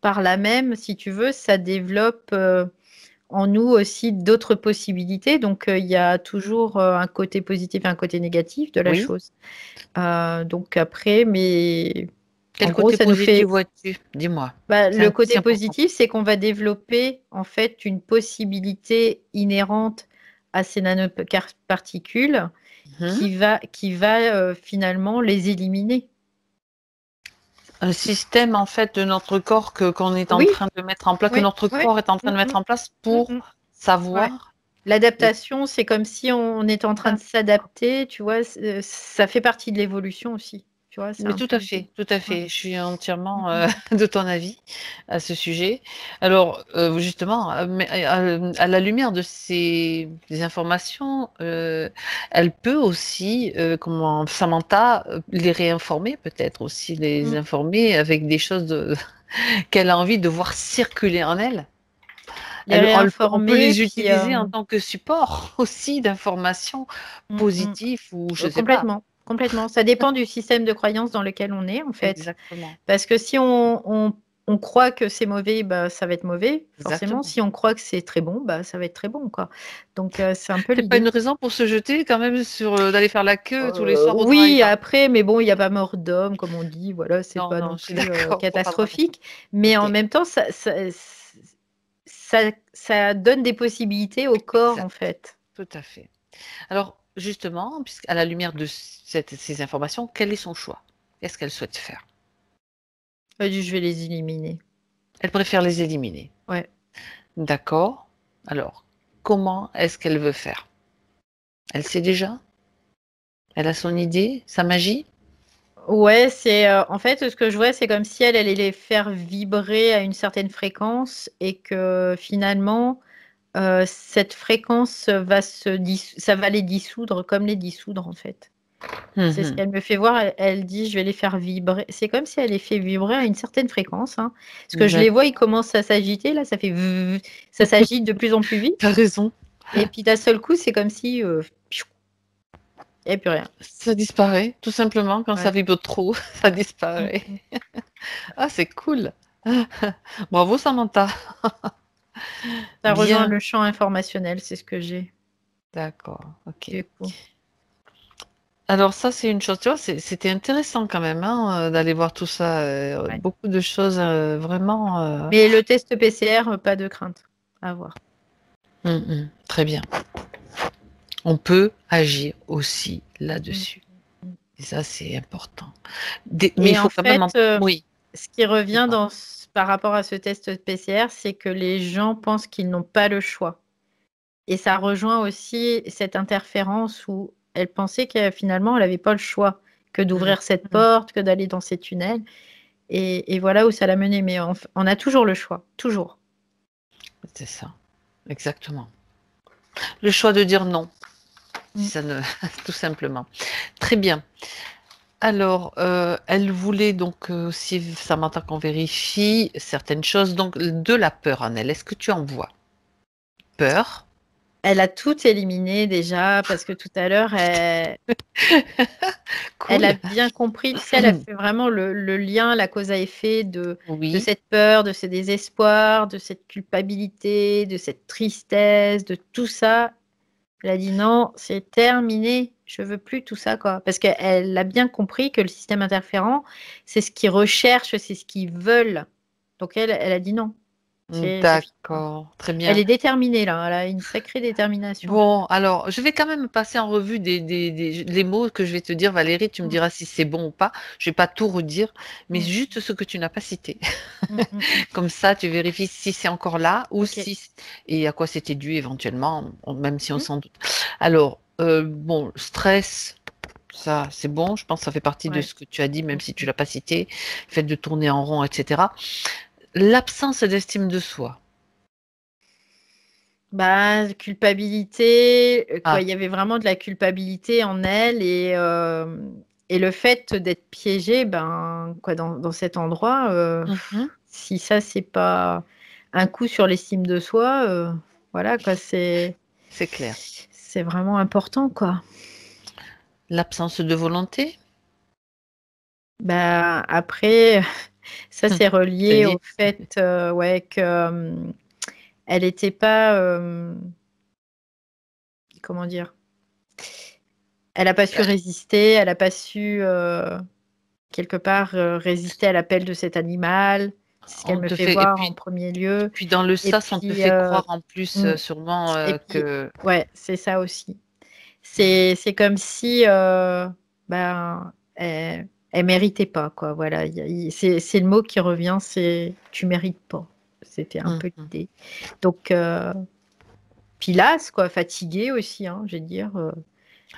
par là même, si tu veux, ça développe en nous aussi d'autres possibilités. Donc, il y a toujours un côté positif et un côté négatif de la Oui. chose. Donc après, mais en Quel gros, côté ça nous positif fait. vois-tu? Dis-moi. Bah, C'est le c'est côté important. positif, c'est qu'on va développer en fait une possibilité inhérente à ces nanoparticules Mhm. qui va finalement les éliminer. Un système en fait de notre corps qu'on est en Oui, train de mettre en place, que oui, notre oui. corps est en train Mm, de mm, mettre en place mm, pour mm. Ouais. savoir. L'adaptation, c'est comme si on était en train de D'accord. s'adapter, tu vois, ça fait partie de l'évolution aussi. Tu vois, c'est Mais un tout peu à l'idée. fait, tout à Ouais. fait. Je suis Mm, entièrement mm. de ton avis à ce sujet. Alors, justement, mais, à la lumière de ces des informations, elle peut aussi, comment Samantha, les réinformer, peut-être aussi les Mm. informer avec des choses qu'elle a envie de voir circuler en elle. Les On peut réinformer, les puis utiliser en tant que support aussi d'informations mm, mm. positives ou je sais pas. Complètement, complètement. Ça dépend du système de croyance dans lequel on est, en fait. Exactement, Parce que si on croit que c'est mauvais, bah, ça va être mauvais, forcément. exactement. Si on croit que c'est très bon, bah, ça va être très bon, quoi. Donc, c'est un peu C'est pas une l'idée. raison pour se jeter quand même sur, d'aller faire la queue tous les soirs au Oui, drive, hein. après, mais bon, il n'y a pas mort d'homme, comme on dit. Voilà, c'est Non, pas non, non je suis plus d'accord, faut pas dramatiser. catastrophique. Mais en OK, même temps, ça donne des possibilités au corps, en exact, fait. tout à fait. Alors justement, puisqu'à la lumière de ces informations, quel est son choix? Qu'est-ce qu'elle souhaite faire? Je vais les éliminer. Elle préfère les éliminer. Ouais. D'accord. Alors, comment est-ce qu'elle veut faire? Elle sait déjà? Elle a son idée, sa magie? Ouais, en fait, ce que je vois, c'est comme si elle allait les faire vibrer à une certaine fréquence et que finalement, cette fréquence ça va les dissoudre, comme les dissoudre, en fait. C'est ce Mmh. qu'elle me fait voir. Elle dit: «Je vais les faire vibrer». C'est comme si elle les fait vibrer à une certaine fréquence, hein. Parce que je les vois, ils commencent à s'agiter là, ça fait v ça s'agite de plus en plus vite Tu raison, et puis d'un seul coup, c'est comme si, il y a plus rien. ça disparaît, tout simplement quand ça Ouais. vibre trop, ça Mmh disparaît. mh. Ah, c'est cool. Bravo Samantha. Ça rejoint Bien, le champ informationnel, c'est ce que j'ai, d'accord, OK. du coup. Alors ça, c'est une chose, tu vois, c'était intéressant quand même, hein, d'aller voir tout ça, Ouais. beaucoup de choses, vraiment, Mais le test PCR, pas de crainte, à voir. très bien. On peut agir aussi Mmh là-dessus mh. et ça, c'est important. Mais il Et faut en quand même fait, oui, ce qui revient dis-moi. par rapport à ce test PCR, c'est que les gens pensent qu'ils n'ont pas le choix. Et ça rejoint aussi cette interférence où elle pensait que finalement elle avait pas le choix que Mmh d'ouvrir cette mh. porte, que d'aller dans ces tunnels et voilà où ça l'a menée. Mais on a toujours le choix, toujours. c'est ça, exactement. Le choix de dire non, si Mm. ça ne tout simplement. Très bien. Alors, elle voulait donc, aussi Samantha qu'on vérifie certaines choses, donc de la peur en elle. Est-ce que tu en vois? Peur? Elle a tout éliminé déjà parce que tout à l'heure, elle a Cool. bien compris, tu sais, elle a fait vraiment le lien, la cause à effet de Oui, cette peur, de ce désespoir, de cette culpabilité, de cette tristesse, de tout ça. Elle a dit non, c'est terminé, je veux plus tout ça, quoi. Parce qu'elle a bien compris que le système interférent, c'est ce qu'ils recherchent, c'est ce qu'ils veulent. Donc elle a dit non, c'est fini, quoi. d'accord, très Elle bien. est déterminée là, elle a une sacrée détermination. Bon, alors, je vais quand même passer en revue les mots que je vais te dire, Valérie. Tu me Mm, diras si c'est bon ou pas. Je vais pas tout redire, mais mm, juste ce que tu n'as pas cité. mm. Comme ça, tu vérifies si c'est encore là ou Ok. si et à quoi c'était dû éventuellement, même si on Mm, s'en doute. Alors, bon, stress, ça, c'est bon. Je pense que ça fait partie de ouais. ce que tu as dit, même Mm, si tu mm. l'as pas cité. Le fait de tourner en rond, etc. L'absence d'estime de soi. Bah, culpabilité, quoi, Ah. il y avait vraiment de la culpabilité en elle et le fait d'être piégée, ben, quoi, dans cet endroit, Mhm. si ça, c'est pas un coup sur l'estime de soi, voilà, quoi, C'est clair. c'est vraiment important, quoi. L'absence de volonté. Bah, après, ça, c'est C'est relié lié. au fait, ouais, que elle n'était pas, comment dire, elle n'a pas su résister, elle n'a pas su quelque part résister à l'appel de cet animal. C'est ce qu'elle On me te fait fait et voir en puis premier lieu. dans le Et sas, on te puis, fait croire en plus, mm, sûrement, et puis, que ouais, c'est ça aussi. C'est comme si ben, elle méritait pas, quoi. Voilà, c'est le mot qui revient, c'est tu mérites pas. C'était un mmh peu mh. l'idée. Donc, puis las, quoi, fatiguée aussi, hein, je vais dire.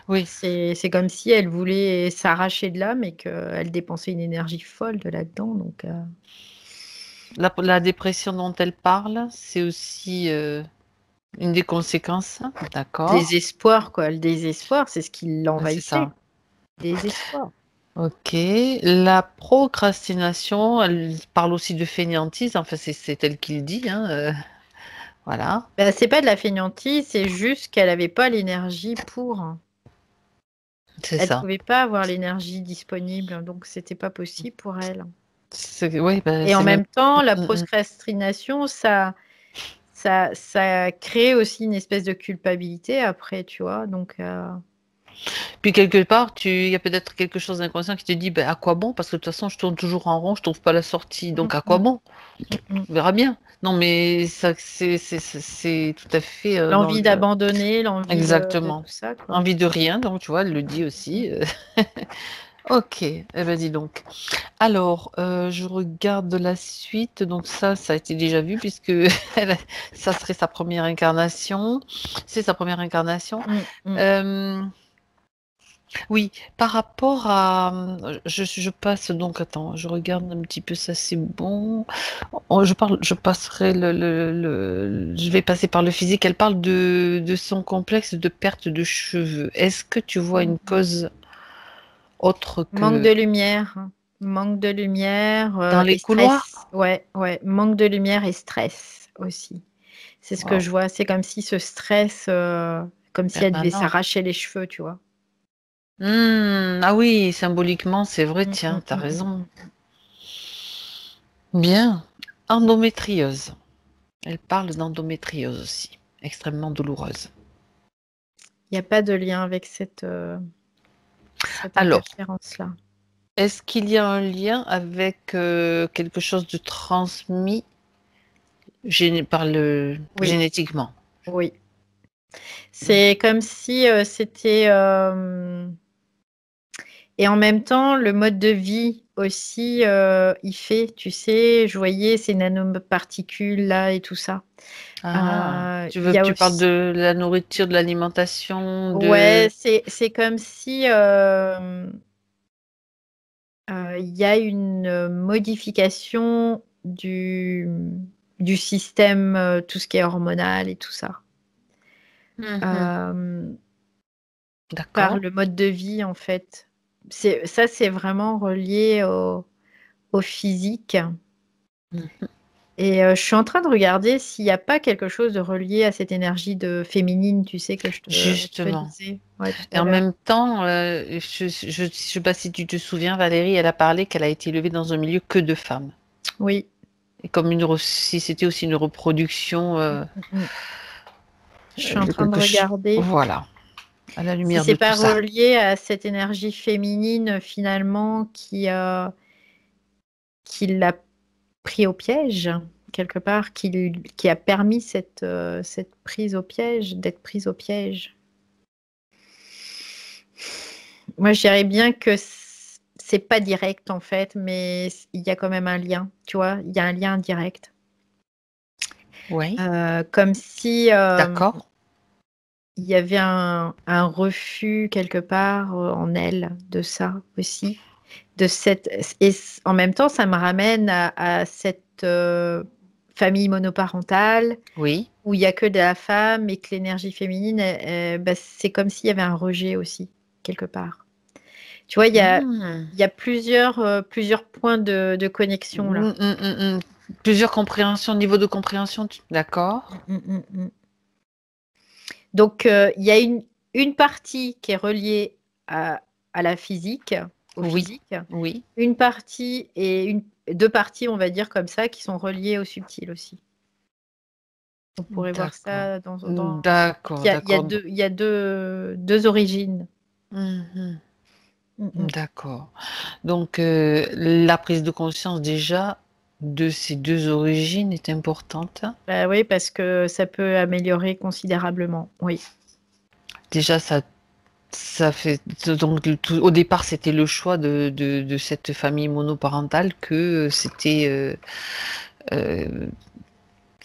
Oui, C'est comme si elle voulait s'arracher de là, mais qu'elle dépensait une énergie folle de là-dedans. Donc, la dépression dont elle parle, c'est aussi, une des conséquences. D'accord. désespoir, quoi. Le désespoir, c'est ce qui Ouais, c'est l'envahissait. ça. Désespoir. OK. La procrastination, elle parle aussi de fainéantise, enfin, c'est elle qui le dit, hein, voilà, Bah, c'est pas de la fainéantise, c'est juste qu'elle avait pas l'énergie pour. c'est Elle ça. pouvait pas avoir l'énergie disponible, donc c'était pas possible pour elle. C'est oui, bah, Et en c'est même même temps, la mmh mh. procrastination, ça crée aussi une espèce de culpabilité après, tu vois? Donc, Puis quelque part, il y a peut-être quelque chose d'inconscient qui te dit: «Beh, à quoi bon? Parce que de toute façon, je tourne toujours en rond, je trouve pas la sortie, mmh donc à quoi mh, bon? mmh mh. On verra bien». Non, mais ça, c'est tout à fait, dans L'envie le d'abandonner, l'envie de exactement. tout ça, quoi. Envie de rien, donc tu vois, elle le dit Mmh. aussi, OK, eh ben, dis donc. Alors, je regarde la suite, donc ça a été déjà vu puisque elle a ça serait sa première incarnation. C'est sa première incarnation. Mmh mh. Hem Oui, par rapport à, je passe donc attends, je regarde un petit peu ça, c'est bon. Oh, je passerai je vais passer par le physique. Elle parle de son complexe de perte de cheveux. Est-ce que tu vois Mmh une mh. cause autre Manque que de lumière, hein. Manque de lumière, dans les et couloirs? stress. Ouais, ouais, manque de lumière et stress aussi. C'est ce que Waouh, je vois. C'est comme si ce stress, comme si elle devait permanent. s'arracher les cheveux, tu vois? Ah oui, symboliquement, c'est vrai, Mmh tiens, mh, tu as mmh mh, raison. mmh. Bien. Endométriose. Elle parle d'endométriose aussi, extrêmement douloureuse. Il y a pas de lien avec cette Alors, interférence-là. est-ce qu'il y a un lien avec, quelque chose de transmis Oui, génétiquement? oui. Mmh. C'est comme si, c'était, et en même temps, le mode de vie aussi, il fait, tu sais, je voyais ces nanoparticules là et tout ça. Ah, tu Il veux y que a tu parles aussi de la nourriture, de l'alimentation, ouais, de c'est comme si, il y a une, modification du système, tout ce qui est hormonal et tout ça. Mhm. Par D'accord. le mode de vie, en fait. C'est vraiment relié au physique. Mhm. Et je suis en train de regarder s'il n'y a pas quelque chose de relié à cette énergie de féminine, tu sais, que je te Justement. disais ouais, tout Et à en l'heure. même temps, je sais pas si tu te souviens, Valérie, elle a parlé qu'elle a été élevée dans un milieu que de femmes. Oui. Et comme si c'était aussi une reproduction, Mm, mm. Je suis en train de quelque chose. regarder Voilà, à la si lumière c'est de tout pas ça. relié à cette énergie féminine finalement qui l'a pris au piège, quelque part, qui a permis cette prise au piège, d'être prise au piège. Moi, je dirais bien que c'est pas direct en fait, mais il y a quand même un lien, tu vois, il y a un lien direct. Oui, Comme si d'accord. il y avait un refus quelque part en elle de ça aussi. Et en même temps, ça me ramène à cette famille monoparentale Oui. où il n'y a que de la femme et que l'énergie féminine, bah, c'est comme s'il y avait un rejet aussi, quelque part. Tu vois, Hmm. il y a plusieurs points de connexion là. Mm. Plusieurs compréhensions, niveau de compréhension, Mm, d'accord. mm, mm, mm. Donc, il y a une partie qui est reliée à la physique, au Oui, physique, oui, une partie et deux parties, on va dire comme ça, qui sont reliées au subtil aussi. On pourrait voir d'accord. ça donc D'accord, d'accord. il y a deux origines. Mhm. Mm, mm. D'accord. Donc, la prise de conscience déjà de ces deux origines est importante. Bah oui, parce que ça peut améliorer considérablement. Oui. Déjà, ça fait. Donc, au départ, c'était le choix de cette famille monoparentale que euh,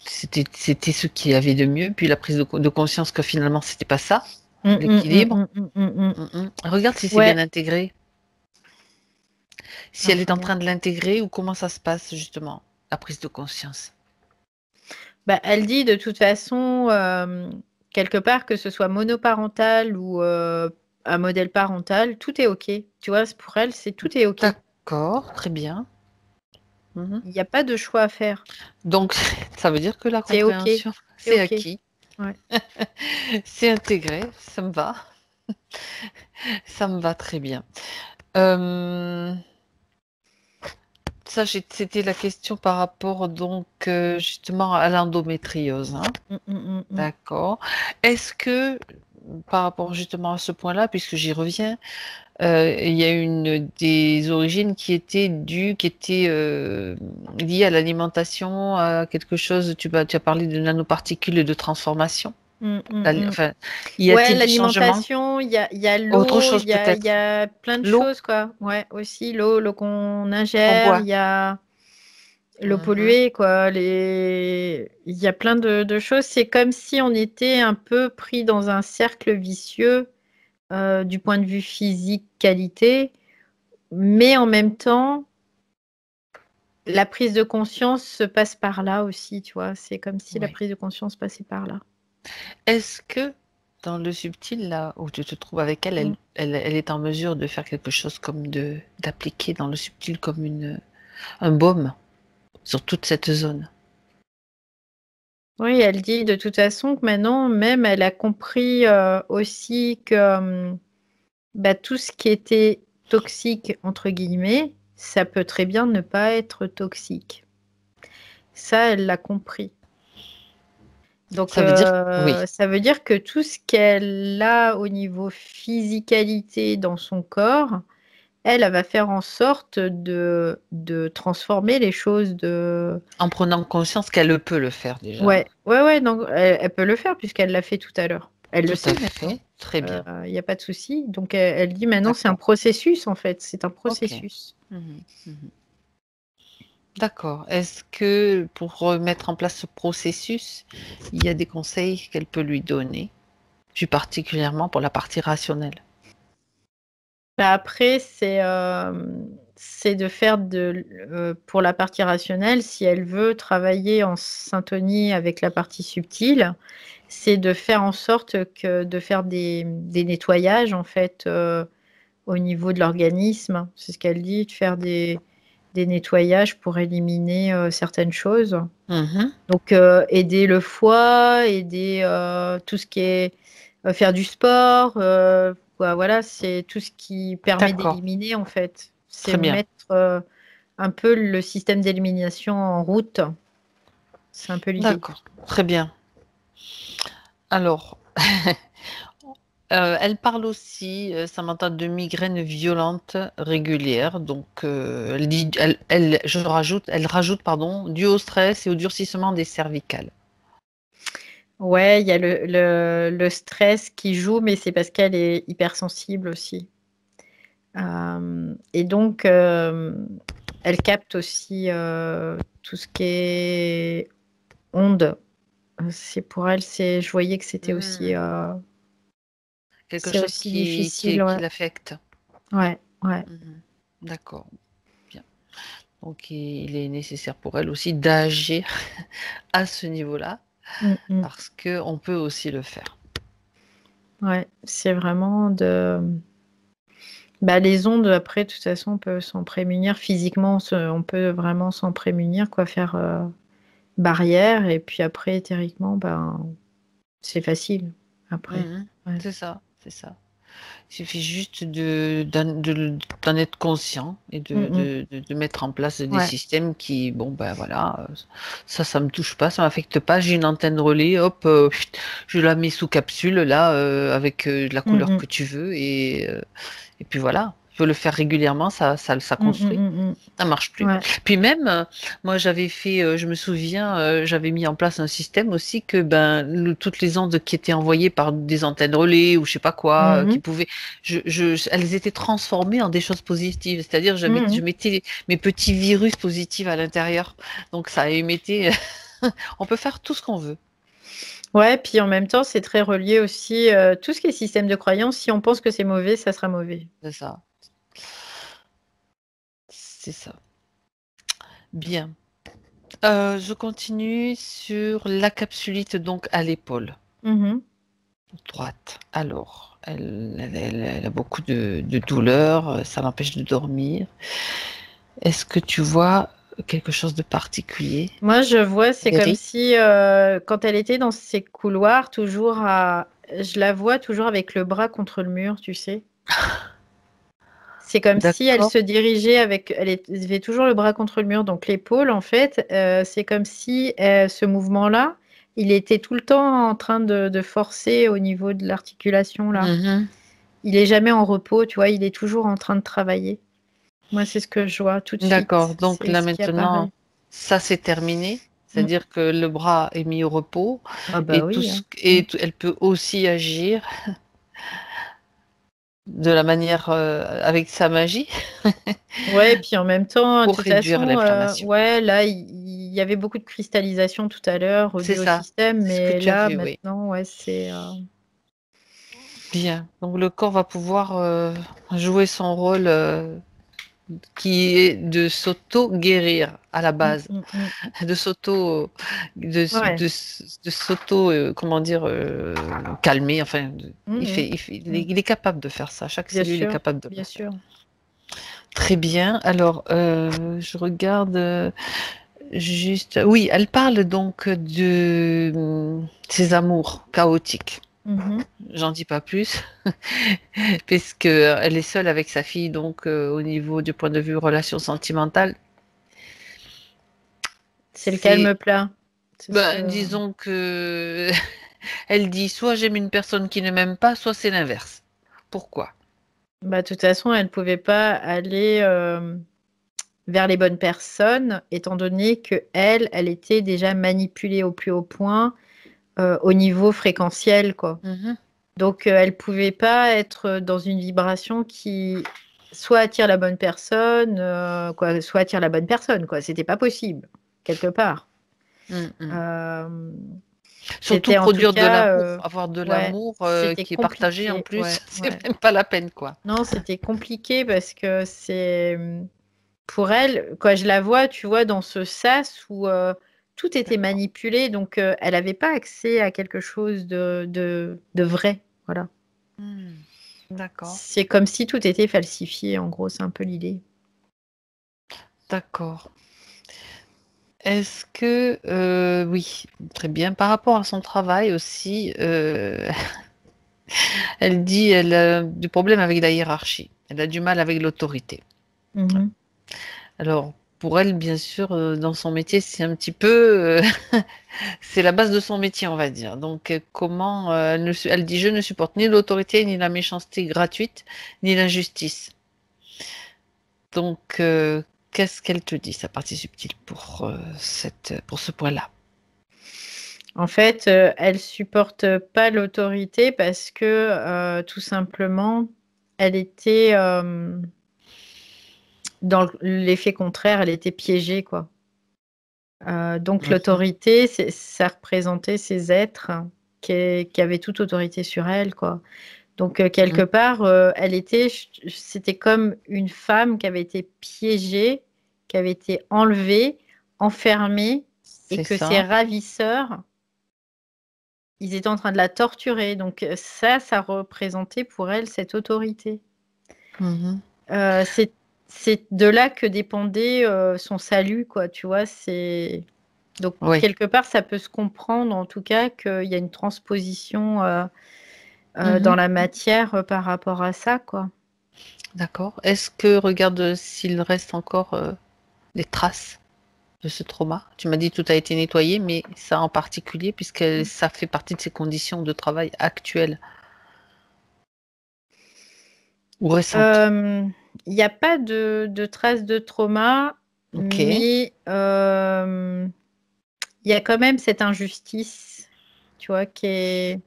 c'était ce qu'il y avait de mieux. Puis la prise de conscience que finalement, c'était pas ça, Mm, mm, mm, l'équilibre. mm, mm, mm, mm. Regarde si c'est bien Ouais. intégré. Si elle est en Enfin bon. train de l'intégrer ou comment ça se passe justement, la prise de conscience. Bah, elle dit de toute façon, quelque part, que ce soit monoparental ou un modèle parental, tout est OK. Tu vois, pour elle, c'est tout est OK. Il D'accord, très bien. Mhm. n'y a pas de choix à faire. Donc, ça veut dire que la C'est OK. compréhension, C'est c'est OK. acquis, Ouais. c'est intégré, ça me va très bien. Euh, c'était la question par rapport donc justement à l'endométriose, hein. Mm, mm, mm, mm. D'accord. Est-ce que par rapport justement à ce point-là, puisque j'y reviens, il y a une des origines qui était liée à l'alimentation, à quelque chose, tu as parlé de nanoparticules et de transformation. Mm, mm, mm. Enfin, y Ouais, a-t-il des changements? l'alimentation, il y a Autre l'eau, chose il y peut-être? a plein de L'eau choses, quoi. Ouais, aussi l'eau qu'on qu'on ingère, il boit. y a l'eau Mhm. polluée, quoi. Il y a plein de choses. C'est comme si on était un peu pris dans un cercle vicieux du point de vue physique, qualité, mais en même temps, la prise de conscience se passe par là aussi, tu vois. C'est comme si la Oui. prise de conscience passait par là. Est-ce que dans le subtil, là où tu te trouves avec elle, Mm. elle est en mesure de faire quelque chose comme d'appliquer dans le subtil comme un baume sur toute cette zone? Oui, elle dit de toute façon que maintenant, même, elle a compris aussi que bah, tout ce qui était toxique, entre guillemets, ça peut très bien ne pas être toxique. Ça, elle l'a compris. Donc, Ça veut dire, oui, ça veut dire que tout ce qu'elle a au niveau physicalité dans son corps, elle va faire en sorte de transformer les choses de... en prenant conscience qu'elle peut le faire déjà. Ouais, ouais, ouais, donc elle peut le faire puisqu'elle l'a fait tout à l'heure. Elle le Tout à sait maintenant. fait, très bien. Il n'y a pas de souci. Donc, elle dit maintenant, c'est un D'accord. processus, en fait. C'est un Ok. processus. Mhm, mhm. D'accord. Est-ce que pour mettre en place ce processus, il y a des conseils qu'elle peut lui donner, plus particulièrement pour la partie rationnelle? Bah, après, c'est de faire pour la partie rationnelle, si elle veut travailler en syntonie avec la partie subtile, c'est de faire en sorte de faire des nettoyages, en fait, au niveau de l'organisme. C'est ce qu'elle dit, de faire des nettoyages pour éliminer certaines choses. Mhm. Donc, aider le foie, aider tout ce qui est faire du sport, voilà, c'est tout ce qui permet D'accord, d'éliminer, en fait. C'est très bien. mettre un peu le système d'élimination en route. C'est un peu l'idée. D'accord, très bien. Alors, elle parle aussi, Samantha, de migraines violentes régulières. Donc, elle rajoute, pardon, dû au stress et au durcissement des cervicales. Ouais, il y a le stress qui joue, mais c'est parce qu'elle est hypersensible aussi. Et donc, elle capte aussi tout ce qui est ondes. Pour elle, je voyais que Hmm. Quelque c'est chose aussi difficile, qui ouais. l'affecte. Ouais, ouais. Mhm. D'accord, bien. Donc, il est nécessaire pour elle aussi d'agir à ce niveau-là, Mm, mm. parce qu'on peut aussi le faire. Ouais, c'est vraiment Bah, les ondes, après, de toute façon, on peut s'en prémunir. Physiquement, on peut vraiment s'en prémunir, quoi, faire barrière. Et puis après, éthériquement, ben, c'est facile. Après. Mhm. Ouais. C'est ça, c'est ça. Il suffit juste d'en être conscient et Mm, mm. de mettre en place des Ouais. systèmes qui, bon, ben voilà, ça me touche pas, ça m'affecte pas. J'ai une antenne relais, hop, je la mets sous capsule, là, avec de la Mm, couleur mm. que tu veux, et puis voilà. Il faut le faire régulièrement, ça Mm, construit. mm, mm, Ça marche mm. plus. Ouais. Puis même, moi j'avais fait, je me souviens, j'avais mis en place un système aussi que ben toutes les ondes qui étaient envoyées par des antennes relais ou je sais pas quoi, qui Mhm. pouvaient, elles étaient transformées en des choses positives. C'est-à-dire je Mhm. mettais mes petits virus positifs à l'intérieur. Donc ça émettait. On peut faire tout ce qu'on veut. Ouais, puis en même temps, c'est très relié aussi. Tout ce qui est système de croyance, si on pense que c'est mauvais, ça sera mauvais. C'est ça. C'est ça. Bien. Je continue sur la capsulite donc à l'épaule. Mhm. Droite. Alors, elle a beaucoup de douleurs, ça l'empêche de dormir. Est-ce que tu vois quelque chose de particulier, Moi, je vois, c'est comme Eric? si quand elle était dans ces couloirs, je la vois toujours avec le bras contre le mur, tu sais. C'est comme si elle D'accord. se dirigeait elle avait toujours le bras contre le mur, donc l'épaule, en fait, c'est comme si ce mouvement-là, il était tout le temps en train de forcer au niveau de l'articulation, là. Mhm. Il est jamais en repos, tu vois, il est toujours en train de travailler. Moi, c'est ce que je vois tout de D'accord. suite. Donc C'est là ce qui maintenant, apparaît. ça c'est terminé. Mm. C'est-à-dire que le bras est mis au repos Ah bah oui, hein. Mm. elle peut aussi agir de la manière avec sa magie Ouais, et puis en même temps, de pour toute réduire façon, l'inflammation. ouais, là, il y avait beaucoup de cristallisation tout à l'heure C'est dû au ça. système, C'est ce que mais tu as là, vu, oui. maintenant, ouais, c'est Bien. Donc le corps va pouvoir jouer son rôle qui est de s'auto-guérir à la mm, base, mm, mm. de s'auto, Ouais. de s'auto, comment dire, calmer. Enfin, Mm, mm, mm. il est capable de faire ça. Chaque Bien cellule est sûr, capable de le bien faire. sûr. Très bien. Alors, je regarde juste. Oui, elle parle donc de ses amours chaotiques. Mhm. J'en dis pas plus, puisque elle est seule avec sa fille, donc au niveau du point de vue relation sentimentale, C'est le c'est, calme plat. C'est ce ben, que. disons que elle dit soit j'aime une personne qui ne m'aime pas, soit c'est l'inverse. Pourquoi? Bah, de toute façon, elle ne pouvait pas aller vers les bonnes personnes, étant donné que elle était déjà manipulée au plus haut point au niveau fréquentiel, quoi. Mhm. Donc, elle pouvait pas être dans une vibration qui soit attire la bonne personne, quoi, soit attire la bonne personne, quoi. C'était pas possible, quelque part. Mhm. Euh, Surtout C'était en tout produire de cas, l'amour, avoir de ouais, l'amour c'était qui est partagé en compliqué, plus, ouais, c'est ouais. même pas la peine, quoi. Non, c'était compliqué parce que c'est. pour elle, quand je la vois, tu vois, dans ce sas où tout était D'accord. manipulé, donc elle n'avait pas accès à quelque chose de vrai. Voilà. Hmm. D'accord. C'est comme si tout était falsifié, en gros, c'est un peu l'idée. D'accord. Est-ce que, oui, très bien. Par rapport à son travail aussi, elle dit elle a du problème avec la hiérarchie. Elle a du mal avec l'autorité. Mhm. Alors, pour elle, bien sûr, dans son métier, c'est un petit peu, c'est la base de son métier, on va dire. Donc, comment elle dit, je ne supporte ni l'autorité, ni la méchanceté gratuite, ni l'injustice. Donc, qu'est-ce qu'elle te dit, sa partie subtile, pour ce point-là? En fait, elle supporte pas l'autorité parce que tout simplement, elle était dans l'effet contraire, elle était piégée, quoi. Donc Mhm, l'autorité, ça représentait ces êtres qui avaient toute autorité sur elle, quoi. Donc quelque mhm. part, c'était comme une femme qui avait été piégée, qui avait été enlevée, enfermée, et C'est que ses ça. ravisseurs, ils étaient en train de la torturer. Donc ça représentait pour elle cette autorité. Mhm. Euh, c'est, c'est de là que dépendait son salut, quoi, tu vois. Donc, Oui. quelque part, ça peut se comprendre, en tout cas, qu'il y a une transposition Mhm. dans la matière par rapport à ça, quoi. D'accord. Est-ce que regarde s'il reste encore des traces de ce trauma? Tu m'as dit tout a été nettoyé, mais ça en particulier, puisque ça fait partie de ses conditions de travail actuelles ou récentes. Euh, Il n'y a pas de traces de trauma, Ok. mais il y a quand même cette injustice, tu vois, qui est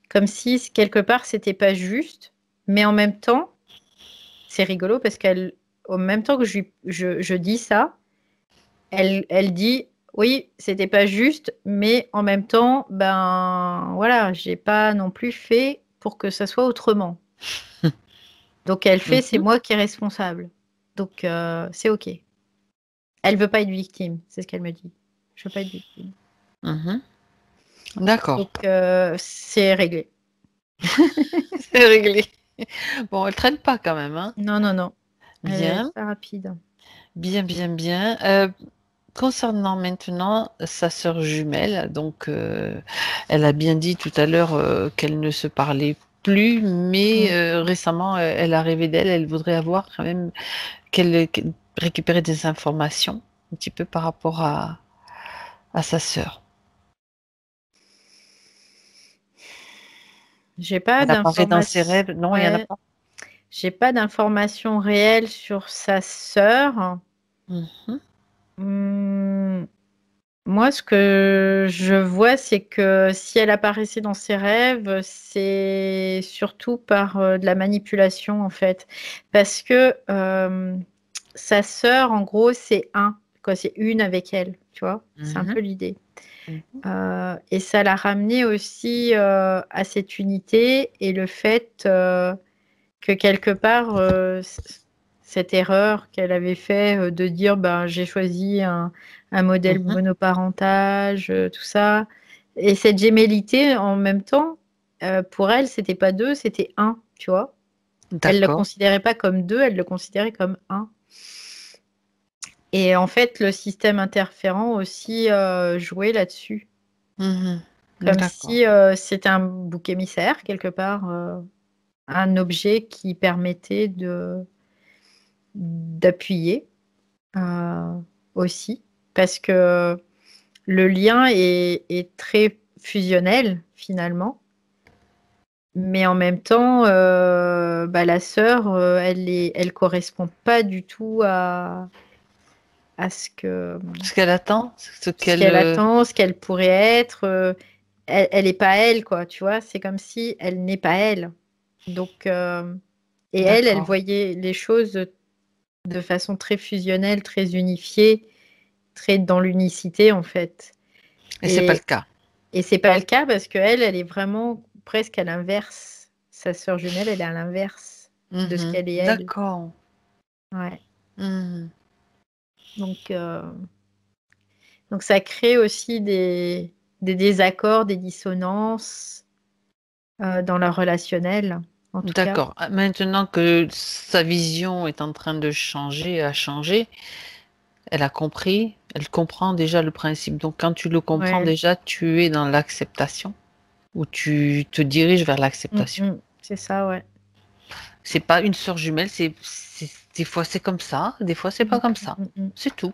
comme si quelque part c'était pas juste, mais en même temps, c'est rigolo parce qu'elle, au même temps que je dis ça, elle dit oui, c'était pas juste, mais en même temps, ben voilà, j'ai pas non plus fait pour que ça soit autrement. Donc elle fait, c'est Mhm. moi qui est responsable. Donc c'est ok. Elle veut pas être victime, c'est ce qu'elle me dit. Je veux pas être victime. Mhm. D'accord. Donc c'est réglé. C'est réglé. Bon, elle traîne pas quand même, hein. Non, non, non. Elle est Bien, très rapide. bien, bien, bien. Concernant maintenant sa sœur jumelle, donc elle a bien dit tout à l'heure qu'elle ne se parlait plus, mais Mm. récemment elle a rêvé d'elle, elle voudrait avoir quand même qu'elle récupérer des informations un petit peu par rapport à sa sœur. J'ai pas Elle apparaît dans ses d'informations. rêves, non, il y en a Ouais, pas. j'ai pas d'informations réelles sur sa sœur. Mhm. Hmm, moi, ce que je vois, c'est que si elle apparaissait dans ses rêves, c'est surtout par de la manipulation, en fait. Parce que sa sœur, en gros, c'est un, quoi, c'est une avec elle, tu vois. C'est un peu Mhm. l'idée. Mhm. Et ça l'a ramené aussi à cette unité et le fait que quelque part, cette erreur qu'elle avait fait de dire ben, j'ai choisi un modèle Mhm. monoparentage, tout ça. Et cette gémellité, en même temps, pour elle, c'était pas deux, c'était un, tu vois. Elle le D'accord. considérait pas comme deux, elle le considérait comme un. Et en fait, le système interférent aussi jouait là-dessus. Mhm. Comme D'accord. si c'était un bouc émissaire, quelque part, un objet qui permettait d'appuyer euh, aussi, parce que le lien est très fusionnel finalement, mais en même temps, bah, la sœur, elle correspond pas du tout à Ce qu'elle attend, ce ce qu'elle... qu'elle attend, ce qu'elle pourrait être. Elle est pas elle, quoi, tu vois. C'est comme si elle n'est pas elle. Donc, et elle D'accord. voyait les choses de façon très fusionnelle, très unifiée, très dans l'unicité en fait. Et c'est pas le Et, cas. et c'est pas le cas parce que elle est vraiment presque à l'inverse. Sa sœur jumelle, elle est à l'inverse de ce Mhm. qu'elle est elle. D'accord. Ouais. Mmh. Donc, donc ça crée aussi des désaccords, des dissonances dans le relationnel, en tout cas. D'accord. Maintenant que sa vision est en train de changer, a changé, elle a compris, elle comprend déjà le principe. Donc quand tu le comprends Ouais. déjà, tu es dans l'acceptation ou tu te diriges vers Mm, l'acceptation. mm. C'est ça, ouais. C'est pas une sœur jumelle, des fois c'est comme ça, des fois c'est pas Mm, comme mm, ça. mm, mm. C'est tout.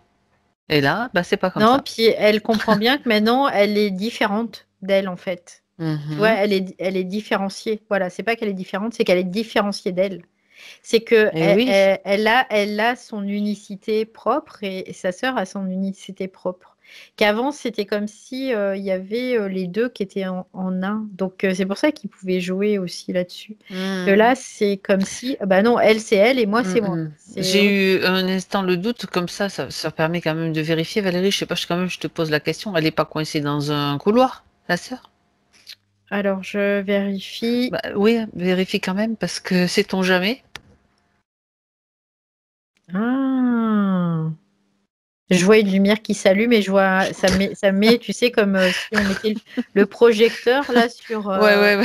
Et là, bah, c'est pas comme Non, ça. puis elle comprend bien que maintenant, elle est différente d'elle, en fait. Tu vois, Mmh. elle est différenciée. Voilà, c'est pas qu'elle est différente, c'est qu'elle est différenciée d'elle. C'est que Et oui. elle a son unicité propre et sa sœur a son unicité propre. Qu'avant, c'était comme si il y avait les deux qui étaient en un. Donc, c'est pour ça qu'ils pouvaient jouer aussi là-dessus. Que Mmh. là, c'est comme si, bah non, elle, c'est elle et moi, Mmh c'est moi. mh. C'est autre. J'ai eu un instant le doute comme ça permet quand même de vérifier. Valérie, je sais pas, quand même, je te pose la question, elle est pas coincée dans un couloir, la sœur? Alors, je vérifie. Bah, oui, vérifie quand même parce que sait-on jamais? Ah! Je vois une lumière qui s'allume et je vois, ça met, tu sais, comme si on mettait le projecteur là Ouais, ouais, ouais.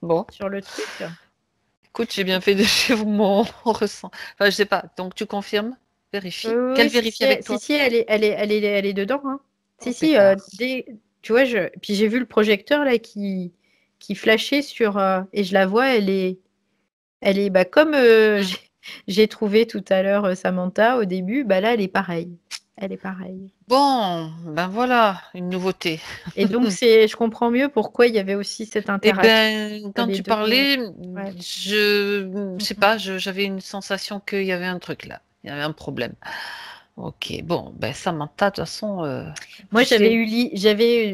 Bon, sur le truc. écoute, j'ai bien fait de suivre mon ressent. Enfin, je sais pas, donc tu confirmes? Vérifie. Qu'elle Oui, si, vérifie avec toi? si, elle est dedans, hein. Si, Oh si, pétard. tu vois, puis j'ai vu le projecteur là qui flashait sur, et je la vois, elle est, bah, comme Mmh. j'ai trouvé tout à l'heure Samantha au début, bah là, elle est pareille. Elle est pareille. Bon, ben voilà, une nouveauté. Et donc, je comprends mieux pourquoi il y avait aussi cette Eh interaction ben, entre quand les tu deux. parlais, Ouais. je Mm, sais mm. pas, j'avais une sensation qu'il y avait un truc là, il y avait un problème. OK, bon, ben Samantha, de toute façon, Moi, tu sais, j'avais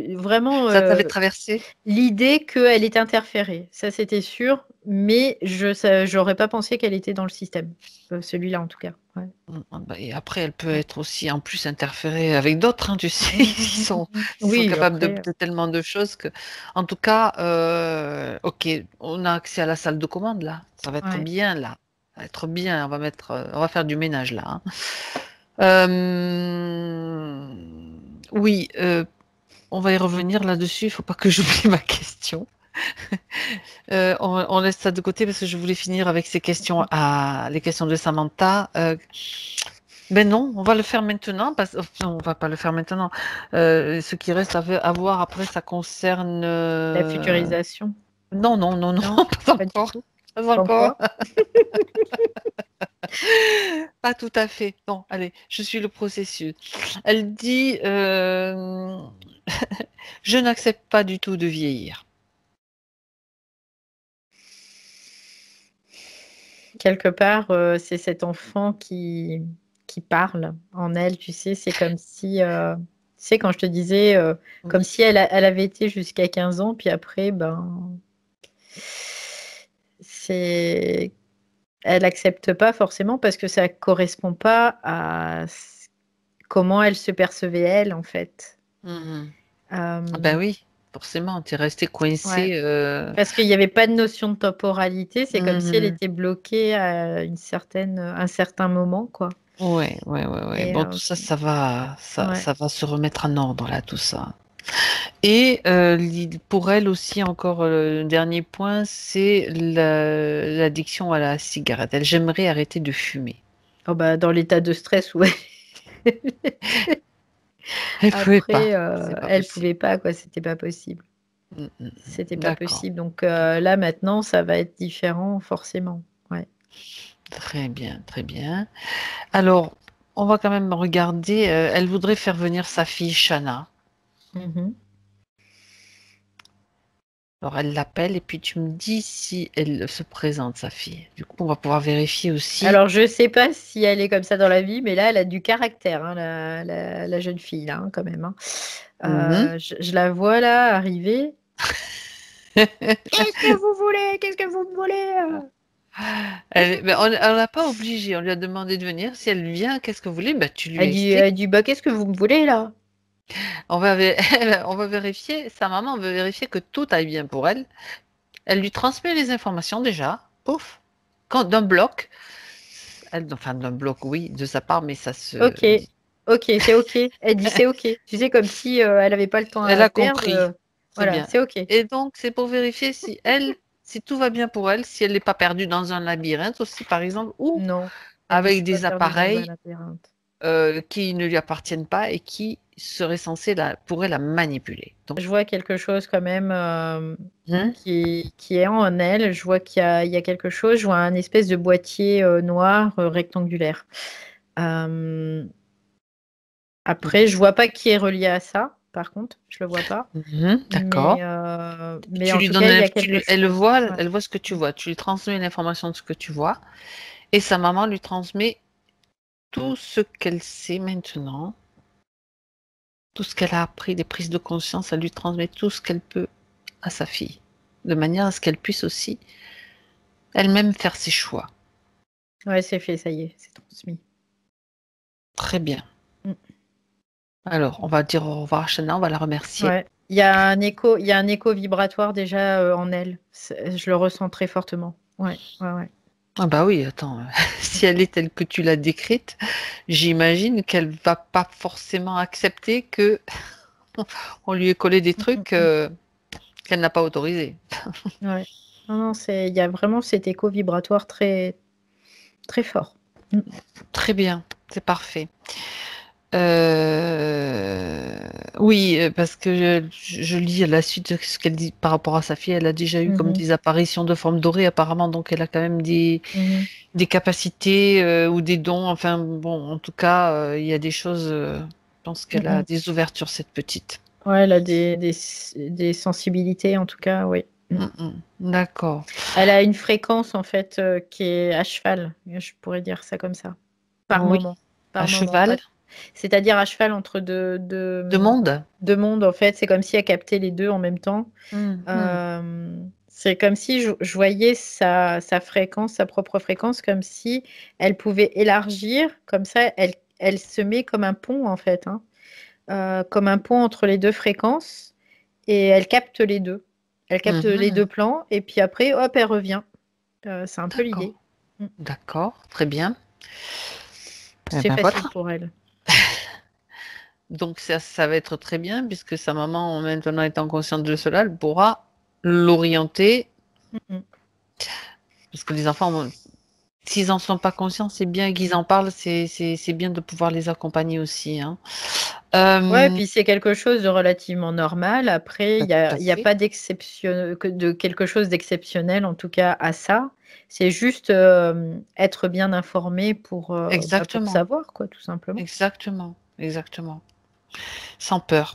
eu vraiment ça t'avait traversé? l'idée qu'elle était interférée. Ça, c'était sûr, mais j'aurais pas pensé qu'elle était dans le système. Celui-là, en tout cas. Ouais. Ah bah et après elle peut Ouais. être aussi en plus interférée avec d'autres, hein, tu sais? Mm, mm, mm, mm. Ils sont Oui, capables après. de tellement de choses que en tout cas, OK, on a accès à la salle de commande là, ça va être Ouais. bien là, ça va être bien, on va faire du ménage là, hein. Oui, on va y revenir là-dessus, il faut pas que j'oublie ma question. On laisse ça de côté parce que je voulais finir avec les questions de Samantha. Ben non, on va le faire maintenant parce non, on va pas le faire maintenant. Ce qui reste à voir après, ça concerne, La futurisation. non, non, non, non, Non, pas pas du encore, tout. pas Pas encore, encore. pas tout à fait. Non, allez, je suis le processus. Elle dit, «Je n'accepte pas du tout de vieillir». Quelque part, c'est cet enfant qui parle en elle, tu sais, c'est comme si, tu sais, quand je te disais, comme si elle avait été jusqu'à 15 ans, puis après, ben, c'est elle accepte pas forcément parce que ça correspond pas à comment elle se percevait elle, en fait. Mmh. Ah bah Hem, oui, forcément, tu es resté ouais, coincé, parce qu'il y avait pas de notion de temporalité, c'est comme si elle mmh. était bloquée à un certain moment, quoi. Ouais, ouais, ouais, ouais. Et Bon, tout ça, ouais. ça va se remettre en ordre là, tout ça. Et pour elle aussi, encore dernier point, c'est l'addiction à la cigarette. Elle j'aimerais arrêter de fumer. Oh bah, dans l'état de stress, ouais. Elle pouvait pas, Après, c'est pas elle possible. pouvait pas, quoi, c'était pas possible. Mm, mm, C'était pas d'accord, possible. Donc là, maintenant, ça va être différent, forcément. Ouais. très bien, très bien. Alors, on va quand même regarder. Elle voudrait faire venir sa fille Shana. Mhm. Alors, elle l'appelle et puis tu me dis si elle se présente, sa fille. Du coup, on va pouvoir vérifier aussi. Alors, je sais pas si elle est comme ça dans la vie, mais là, elle a du caractère, hein, la jeune fille, là, hein, quand même, hein. Mhm. Je la vois là arriver. Qu'est-ce que vous voulez? Qu'est-ce que vous me voulez? Mais on l'a pas obligée, on lui a demandé de venir. Si elle vient, qu'est-ce que vous voulez? Bah, tu lui expliques. Elle dit, bah, qu'est-ce que vous me voulez là? On va, on va vérifier, sa maman veut vérifier que tout aille bien pour elle. Elle lui transmet les informations déjà, pouf, d'un bloc. enfin d'un bloc, oui, de sa part, mais ça se Ok, ok, c'est ok. Elle dit c'est ok. Tu sais, comme si elle n'avait pas le temps elle à a perdre. compris, c'est Voilà, bien. c'est ok. Et donc, c'est pour vérifier si tout va bien pour elle, si elle n'est pas perdue dans un labyrinthe aussi, par exemple, ou Non, elle ne avec s'est pas des perdue dans un appareils labyrinthe. qui ne lui appartiennent pas et qui seraient censés pourraient la manipuler. Donc, Je vois quelque chose quand même hmm, qui est en elle. Je vois qu'il y a quelque chose. Je vois un espèce de boîtier noir rectangulaire. Euh, Après, je vois pas qui est relié à ça. Par contre, je le vois pas. d'accord. Mais Tu en lui tout cas, donnes, il y a quelque chose. Ouais. elle voit ce que tu vois. Tu lui transmets l'information de ce que tu vois, et sa maman lui transmet tout ce qu'elle sait maintenant, tout ce qu'elle a appris, des prises de conscience. Elle lui transmet tout ce qu'elle peut à sa fille, de manière à ce qu'elle puisse aussi elle-même faire ses choix. Ouais, c'est fait, ça y est, c'est transmis. Très bien. Mm. Alors, on va dire au revoir à Shana, on va la remercier. Ouais. Il y a un écho vibratoire déjà en elle. Je le ressens très fortement. Ouais, ouais, ouais. Ah bah oui, attends, si elle est telle que tu l'as décrite, j'imagine qu'elle va pas forcément accepter que on lui ait collé des Mm, trucs mm, qu'elle n'a pas autorisés. ouais. Non, non, il y a vraiment cet écho vibratoire très, très fort. Mm. Très bien, c'est parfait. Euh, Oui, parce que je lis à la suite de ce qu'elle dit par rapport à sa fille. Elle a déjà eu comme Mhm, des apparitions de formes dorées apparemment, donc elle a quand même mhm, des capacités ou des dons. Enfin bon, en tout cas, il y a des choses. Je pense mm, qu'elle a mm. des ouvertures, cette petite. Ouais, elle a des sensibilités, en tout cas, oui. Mm. Mm, mm. D'accord. Elle a une fréquence, en fait, qui est à cheval. Je pourrais dire ça comme ça. Par Oui, moment. à Par moment. cheval, Pas... C'est-à-dire à cheval entre de monde. deux mondes, en fait. C'est comme si elle captait les deux en même temps. Mm, mm. C'est comme si je voyais sa fréquence, sa propre fréquence, comme si elle pouvait élargir. Comme ça, elle se met comme un pont, en fait. Hein. Comme un pont entre les deux fréquences. Et elle capte les deux. Elle capte les Mhm. deux plans. Et puis après, hop, elle revient. C'est un peu D'accord, l'idée. Mm. d'accord, très bien. Eh C'est ben voilà. facile pour elle. Donc ça va être très bien puisque sa maman, maintenant étant consciente de cela, elle pourra l'orienter. Mm, mm. Parce que les enfants, s'ils n'en sont pas conscients, c'est bien qu'ils en parlent, c'est bien de pouvoir les accompagner aussi, hein. Ouais, Euh, puis c'est quelque chose de relativement normal. Après, Tout à il y a fait. pas de quelque chose d'exceptionnel, en tout cas, à ça. C'est juste être bien informé pour Exactement, savoir, quoi, tout simplement. exactement, exactement. Sans peur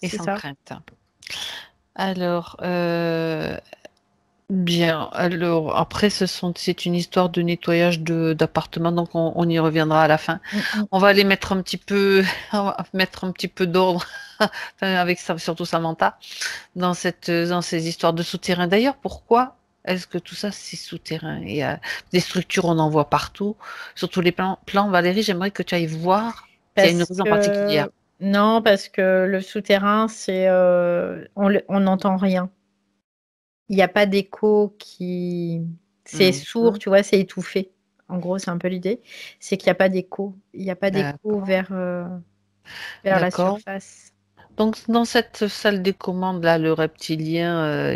et C'est sans ça. crainte. Alors, bien. Alors, après, c'est une histoire de nettoyage d'appartements, donc on y reviendra à la fin. Mm, mm. On va aller mettre un petit peu, on va mettre un petit peu d'ordre, enfin, avec ça, surtout Samantha, dans ces histoires de souterrain. D'ailleurs, pourquoi est-ce que tout ça, c'est souterrain? Il y a des structures, on en voit partout, sur tous les plans. Valérie, j'aimerais que tu ailles voir s'il y a une Parce raison particulière. que non, parce que le souterrain, on n'entend rien. Il n'y a pas d'écho qui c'est sourd, Mhm. tu vois, c'est étouffé. En gros, c'est un peu l'idée. C'est qu'il n'y a pas d'écho. Il n'y a pas d'écho D'accord, vers la d'accord. surface. Donc, dans cette salle des commandes, là, le reptilien,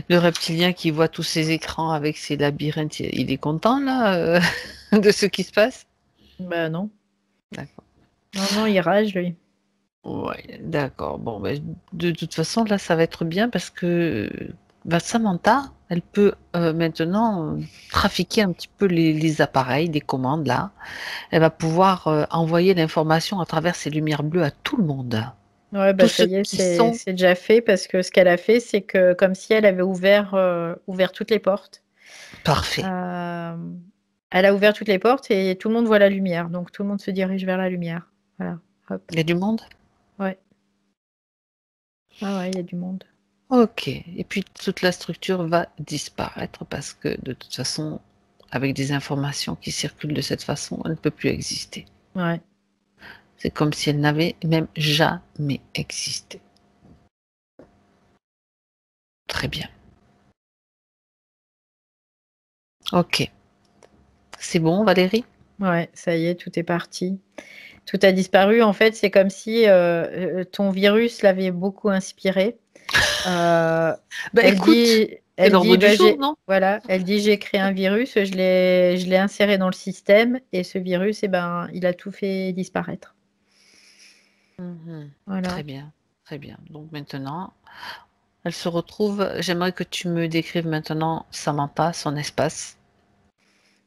le reptilien qui voit tous ces écrans avec ces labyrinthes, il est content, là, de ce qui se passe? Ben non. D'accord. Non, non, il rage, lui. Ouais, d'accord. Bon, ben, de toute façon, là, ça va être bien parce que bah, Samantha, elle peut maintenant trafiquer un petit peu les appareils, les commandes, là. Elle va pouvoir envoyer l'information à travers ces lumières bleues à tout le monde. Ouais, Tous bah ça ceux y est, qui sont c'est déjà fait parce que ce qu'elle a fait, c'est que comme si elle avait ouvert toutes les portes. parfaits. Euh, Elle a ouvert toutes les portes et tout le monde voit la lumière. Donc tout le monde se dirige vers la lumière. Voilà. Hop. Il y a du monde? Ouais. Ah ouais, il y a du monde. Ok. Et puis toute la structure va disparaître parce que de toute façon, avec des informations qui circulent de cette façon, elle ne peut plus exister. Ouais. C'est comme si elle n'avait même jamais existé. Très bien. Ok. C'est bon, Valérie? Ouais, ça y est, tout est parti. Tout a disparu. En fait, c'est comme si ton virus l'avait beaucoup inspiré. Bah Elle écoute, dit, c'est elle l'ordre dit, du bah, jour, non? voilà, elle dit, j'ai créé un virus, je l'ai inséré dans le système et ce virus, eh ben, il a tout fait disparaître. Mhm. Voilà. Très bien, très bien. Donc maintenant, elle se retrouve. J'aimerais que tu me décrives maintenant Samantha, son espace.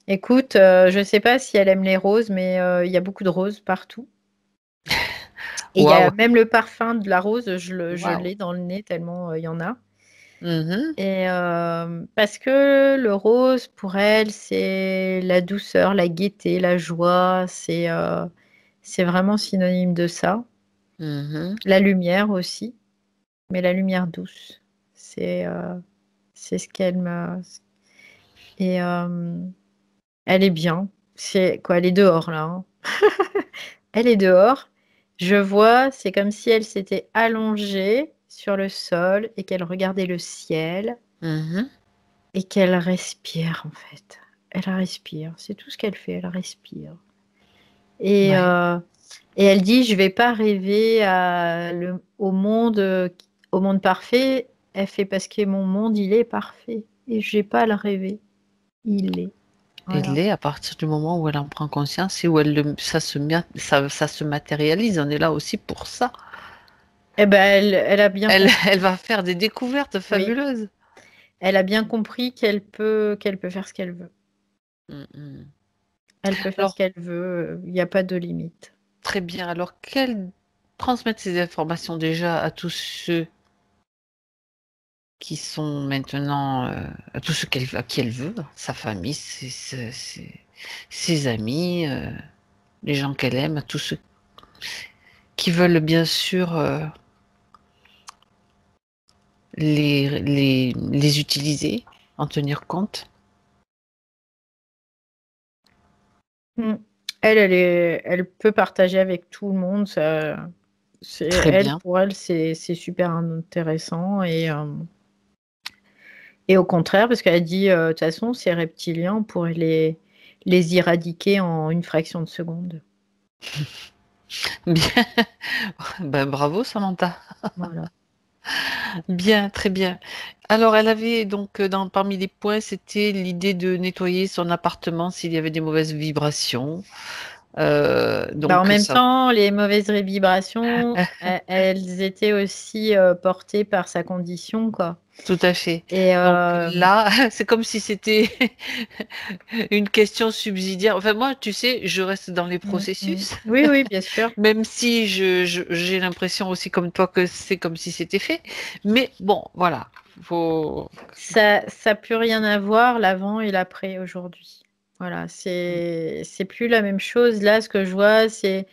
Écoute, je sais pas si elle aime les roses, mais il y a beaucoup de roses partout. Et il y a Waouh, même le parfum de la rose, je waouh. l'ai dans le nez tellement il y en a. Mhm, Et parce que le rose, pour elle, c'est la douceur, la gaieté, la joie, c'est vraiment synonyme de ça. mhm. La lumière aussi, mais la lumière douce. C'est c'est ce qu'elle me... Et elle est bien. C'est quoi, elle est dehors là, hein. Elle est dehors. Je vois, c'est comme si elle s'était allongée sur le sol et qu'elle regardait le ciel Mhm. et qu'elle respire en fait. Elle respire, c'est tout ce qu'elle fait, elle respire. Et, Ouais. euh, et elle dit, je vais pas rêver au monde parfait. Elle fait parce que mon monde, il est parfait. Et je vais pas à le rêver. Il l'est. Il Voilà. l'est à partir du moment où elle en prend conscience et où ça se matérialise. On est là aussi pour ça. Eh ben, elle a bien Elle, compris. elle va faire des découvertes Oui. fabuleuses. Elle a bien compris qu'elle peut faire ce qu'elle veut. Mhm. Elle peut faire ce Alors, qu'elle veut. Il n'y a pas de limite. très bien. Alors, transmettre ces informations déjà à tous ceux qui sont maintenant, à tous ceux à qui elle veut, sa famille, ses amis, les gens qu'elle aime, à tous ceux qui veulent bien sûr les utiliser, en tenir compte. Mm. Elle peut partager avec tout le monde. Très bien. Pour elle, c'est super intéressant. Et au contraire, parce qu'elle dit, de toute façon, ces reptiliens, on pourrait les éradiquer en une fraction de seconde. Bien. Ben, bravo, Samantha. Voilà. Bien, très bien. Alors, elle avait donc parmi les points, c'était l'idée de nettoyer son appartement s'il y avait des mauvaises vibrations. Bah, en Donc même ça, temps, les mauvaises vibrations, elles étaient aussi portées par sa condition, quoi. tout à fait. Et Donc là, c'est comme si c'était une question subsidiaire. Enfin, moi, tu sais, je reste dans les processus, oui, oui, bien sûr. même si j'ai l'impression aussi comme toi que c'est comme si c'était fait. Mais bon, voilà. Faut... Ça n'a plus rien à voir, l'avant et l'après aujourd'hui. Voilà, c'est plus la même chose. Là, ce que je vois, c'est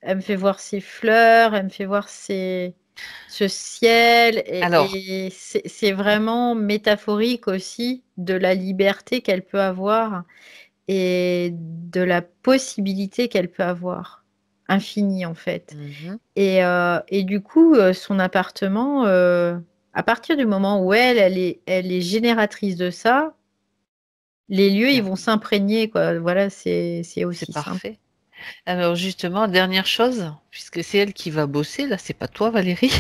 elle me fait voir ses fleurs, elle me fait voir ce ciel, Alors, et c'est vraiment métaphorique aussi de la liberté qu'elle peut avoir et de la possibilité qu'elle peut avoir, infinie en fait. mhm, Et du coup, son appartement, à partir du moment où elle est génératrice de ça, les lieux, ils bien, vont s'imprégner, quoi. Voilà, c'est c'est aussi simple. parfait. Alors justement, dernière chose, puisque c'est elle qui va bosser, là, c'est pas toi, Valérie.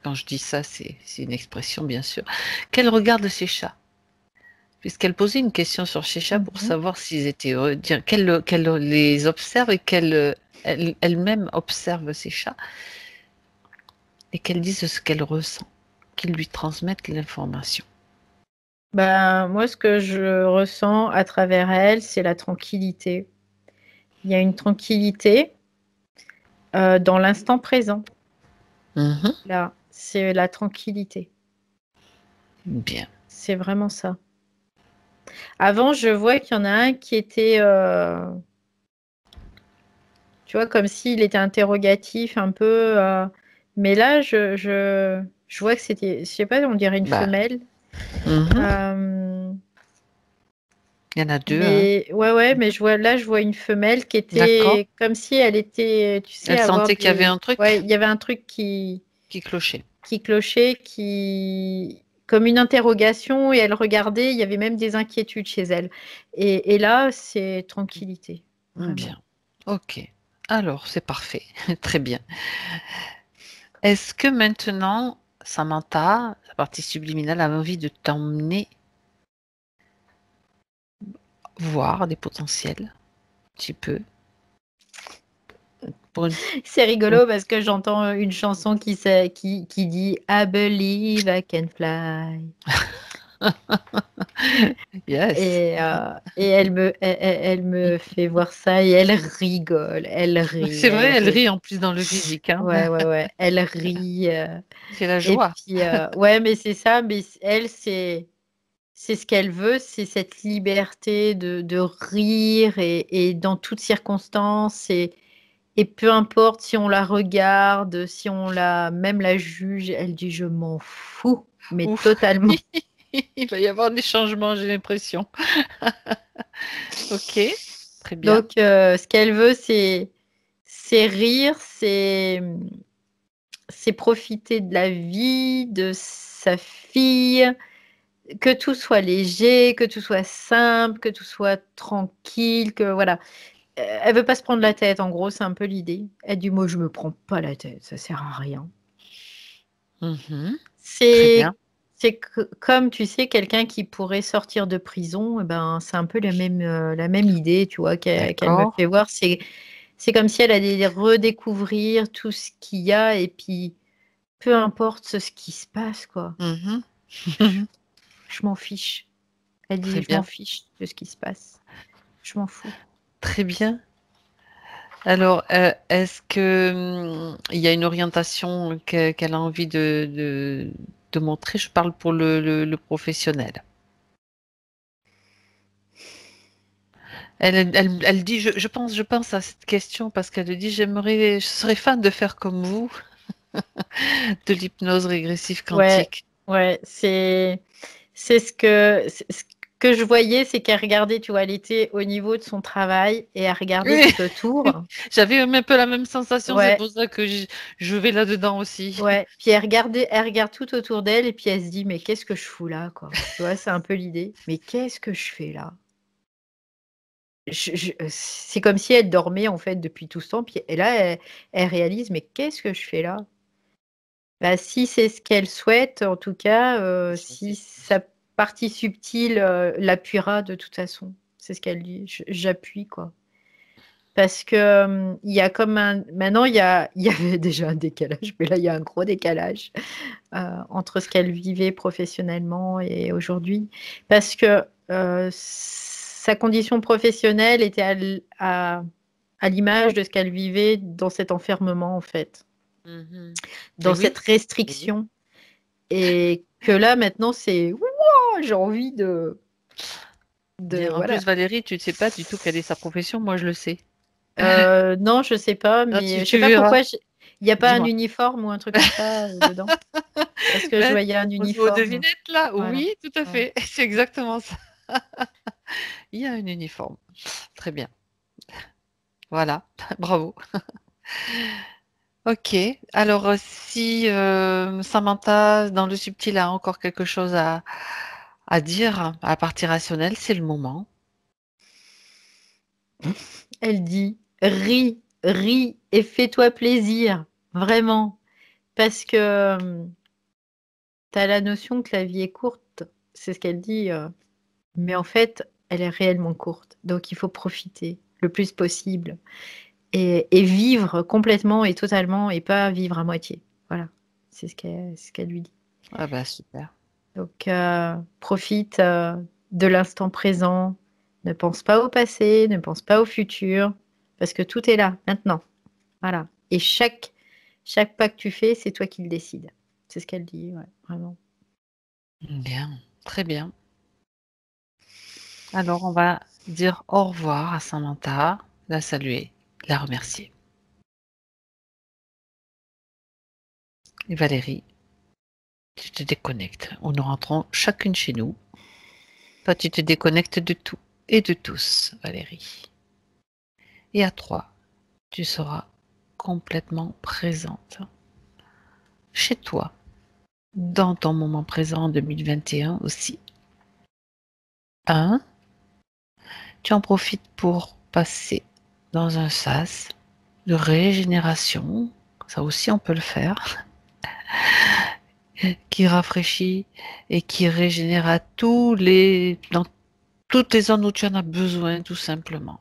Quand je dis ça, c'est une expression, bien sûr. Qu'elle regarde ses chats, puisqu'elle posait une question sur ses chats pour Mhm. savoir s'ils étaient heureux. Qu'elle les observe et elle-même observe ses chats et qu'elle dise ce qu'elle ressent, qu'ils lui transmettent l'information. Ben, moi, ce que je ressens à travers elle, c'est la tranquillité. Il y a une tranquillité dans l'instant présent. Mhm. Là, c'est la tranquillité. Bien. C'est vraiment ça. Avant, je vois qu'il y en a un qui était, tu vois, comme s'il était interrogatif un peu. Mais là, je vois que c'était, je sais pas, on dirait une Bah, femelle. mhm. Euh, Il y en a deux, hein. mais ouais, ouais, mais je vois une femelle qui D'accord. était comme si elle était, tu sais, Elle avoir sentait qu'il y avait des. un truc Ouais, il y avait un truc qui, qui clochait. qui clochait, qui. comme une interrogation et elle regardait, il y avait même des inquiétudes chez elle. Et là, c'est tranquillité, vraiment. Bien. Ok. Alors, c'est parfait. Très bien. Est-ce que maintenant, Samantha, la partie subliminale, a envie de t'emmener voir des potentiels, un petit peu, pour une... C'est rigolo parce que j'entends une chanson qui dit I believe I can fly. Yes. Et elle me fait voir ça et elle rigole, elle rit, C'est vrai, elle elle rit. rit en plus dans le physique, hein. Ouais, ouais, ouais, elle rit. C'est la Et joie. puis, ouais, mais c'est ça, mais elle, c'est ce qu'elle veut, c'est cette liberté de rire et dans toutes circonstances. Et peu importe si on la regarde, si on même la juge, elle dit je m'en fous, mais Ouf. totalement. Il va y avoir des changements, j'ai l'impression. Ok, très bien. Donc, ce qu'elle veut, c'est rire, c'est profiter de la vie, de sa fille, que tout soit léger, que tout soit simple, que tout soit tranquille, que voilà. Elle veut pas se prendre la tête, en gros, c'est un peu l'idée. Elle dit, moi, je me prends pas la tête, ça sert à rien. Mhm. Très bien. C'est comme, tu sais, quelqu'un qui pourrait sortir de prison, eh ben, c'est un peu la même idée, tu vois, qu'elle me D'accord. fait voir. C'est comme si elle allait redécouvrir tout ce qu'il y a et puis peu importe ce qui se passe, quoi. Mhm. Je m'en fiche. Elle Très dit, je m'en bien. fiche de ce qui se passe. Je m'en fous. Très bien. Alors, est-ce que il y a une orientation qu'elle a envie de montrer? Je parle pour le professionnel. Elle dit, je pense à cette question parce qu'elle dit, je serais fan de faire comme vous, de l'hypnose régressive Ouais, quantique. ouais, c'est ce que je voyais, c'est qu'elle regardait, tu vois, elle était au niveau de son travail et elle regardait Oui, tout autour. j'avais un peu la même sensation, c'est Ouais, pour ça que je vais là-dedans aussi. ouais. Puis elle regarde tout autour d'elle et puis elle se dit, mais qu'est-ce que je fous là, quoi? Tu vois, c'est un peu l'idée. Mais qu'est-ce que je fais là? C'est comme si elle dormait en fait depuis tout ce temps. Puis et là, elle réalise, mais qu'est-ce que je fais là? Bah, si c'est ce qu'elle souhaite, en tout cas, si sa partie subtile, l'appuiera de toute façon. C'est ce qu'elle dit. J'appuie, quoi. Parce que, il y a comme un maintenant, il y avait déjà un décalage, mais là, il y a un gros décalage, entre ce qu'elle vivait professionnellement et aujourd'hui. Parce que, sa condition professionnelle était à l'image de ce qu'elle vivait dans cet enfermement, en fait, Mhm. Et dans oui, cette et oui. restriction. Et que là, maintenant, c'est: «Wouah! J'ai envie de» Bien. En plus, voilà. Valérie, tu ne sais pas du tout quelle est sa profession, moi je le sais. Non, je sais pas, Ah, mais je sais tu pas verras, pourquoi il y a pas un dis-moi. uniforme ou un truc comme ça, dedans? Parce que je Ben, voyais un on joue aux uniforme. devinettes là? Voilà, Oui, tout à ouais. fait. C'est exactement ça. Il y a un uniforme. Très bien. Voilà. Bravo. Ok. Alors, si Samantha, dans le subtil, a encore quelque chose à dire à la partie rationnelle, c'est le moment. Elle dit: «Ris, ris et fais-toi plaisir, vraiment, parce que, tu as la notion que la vie est courte». C'est ce qu'elle dit, mais en fait, elle est réellement courte, donc il faut profiter le plus possible et vivre complètement et totalement et pas vivre à moitié. Voilà, c'est ce qu'elle lui dit. Ah bah super. Donc profite, de l'instant présent, ne pense pas au passé, ne pense pas au futur, parce que tout est là, maintenant. Voilà et chaque pas que tu fais, c'est toi qui le décides. C'est ce qu'elle dit, ouais, vraiment. Bien. Très bien. Alors, on va dire au revoir à Samantha, la saluer, la remercier. Et Valérie, tu te déconnectes. Nous rentrons chacune chez nous. Toi, tu te déconnectes de tout et de tous, Valérie. Et à trois, tu seras complètement présente chez toi, dans ton moment présent en 2021 aussi. Un, tu en profites pour passer dans un sas de régénération, ça aussi on peut le faire, qui rafraîchit et qui régénère dans toutes les zones où tu en as besoin, tout simplement.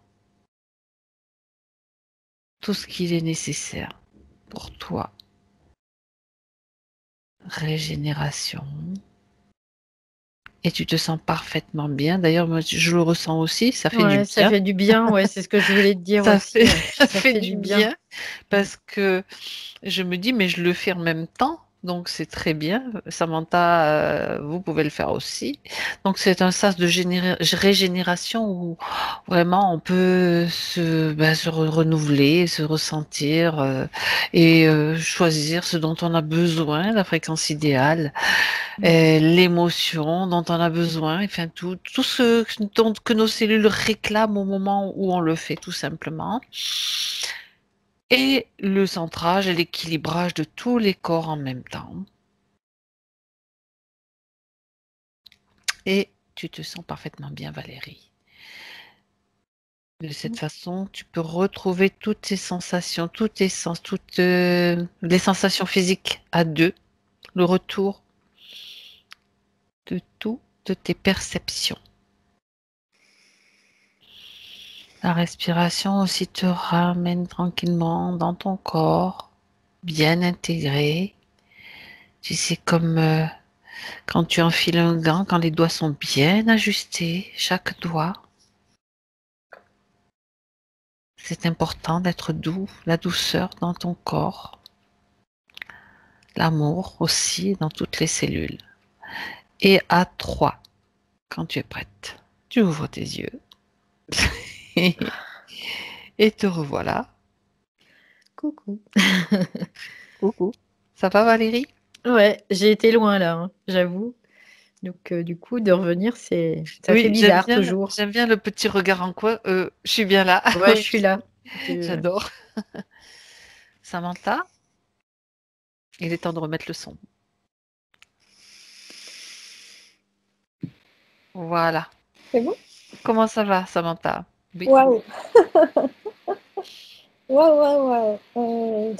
Tout ce qu'il est nécessaire pour toi. Régénération. Et tu te sens parfaitement bien. D'ailleurs, moi, je le ressens aussi, ça fait du Ouais, ça bien. fait du bien, ouais, c'est ce que je voulais te dire Ça aussi, fait, ouais. ça Ça fait fait du du bien. bien parce que je me dis, mais je le fais en même temps, donc c'est très bien. Samantha, vous pouvez le faire aussi. Donc c'est un sas de régénération où vraiment on peut se renouveler, se ressentir et choisir ce dont on a besoin, la fréquence idéale, l'émotion dont on a besoin, enfin tout ce que nos cellules réclament au moment où on le fait, tout simplement. Et le centrage et l'équilibrage de tous les corps en même temps. Et tu te sens parfaitement bien, Valérie. De cette façon, tu peux retrouver toutes tes sensations, tous tes sens, toutes les sensations physiques à deux, le retour de toutes tes perceptions. La respiration aussi te ramène tranquillement dans ton corps, bien intégré. Tu sais, comme quand tu enfiles un gant, quand les doigts sont bien ajustés, chaque doigt. C'est important d'être doux, la douceur dans ton corps, l'amour aussi dans toutes les cellules. Et à 3, quand tu es prête, tu ouvres tes yeux et te revoilà. Coucou. Coucou. Ça va Valérie? Ouais, j'ai été loin là, hein, j'avoue. Donc du coup, de revenir, ça fait Oui, bizarre toujours. j'aime bien le petit regard en coin. Je suis bien là. Ouais, je suis là. Je- J'adore. Samantha, il est temps de remettre le son. Voilà. C'est bon? Comment ça va, Samantha? Oui. Waouh! Waouh, waouh, waouh!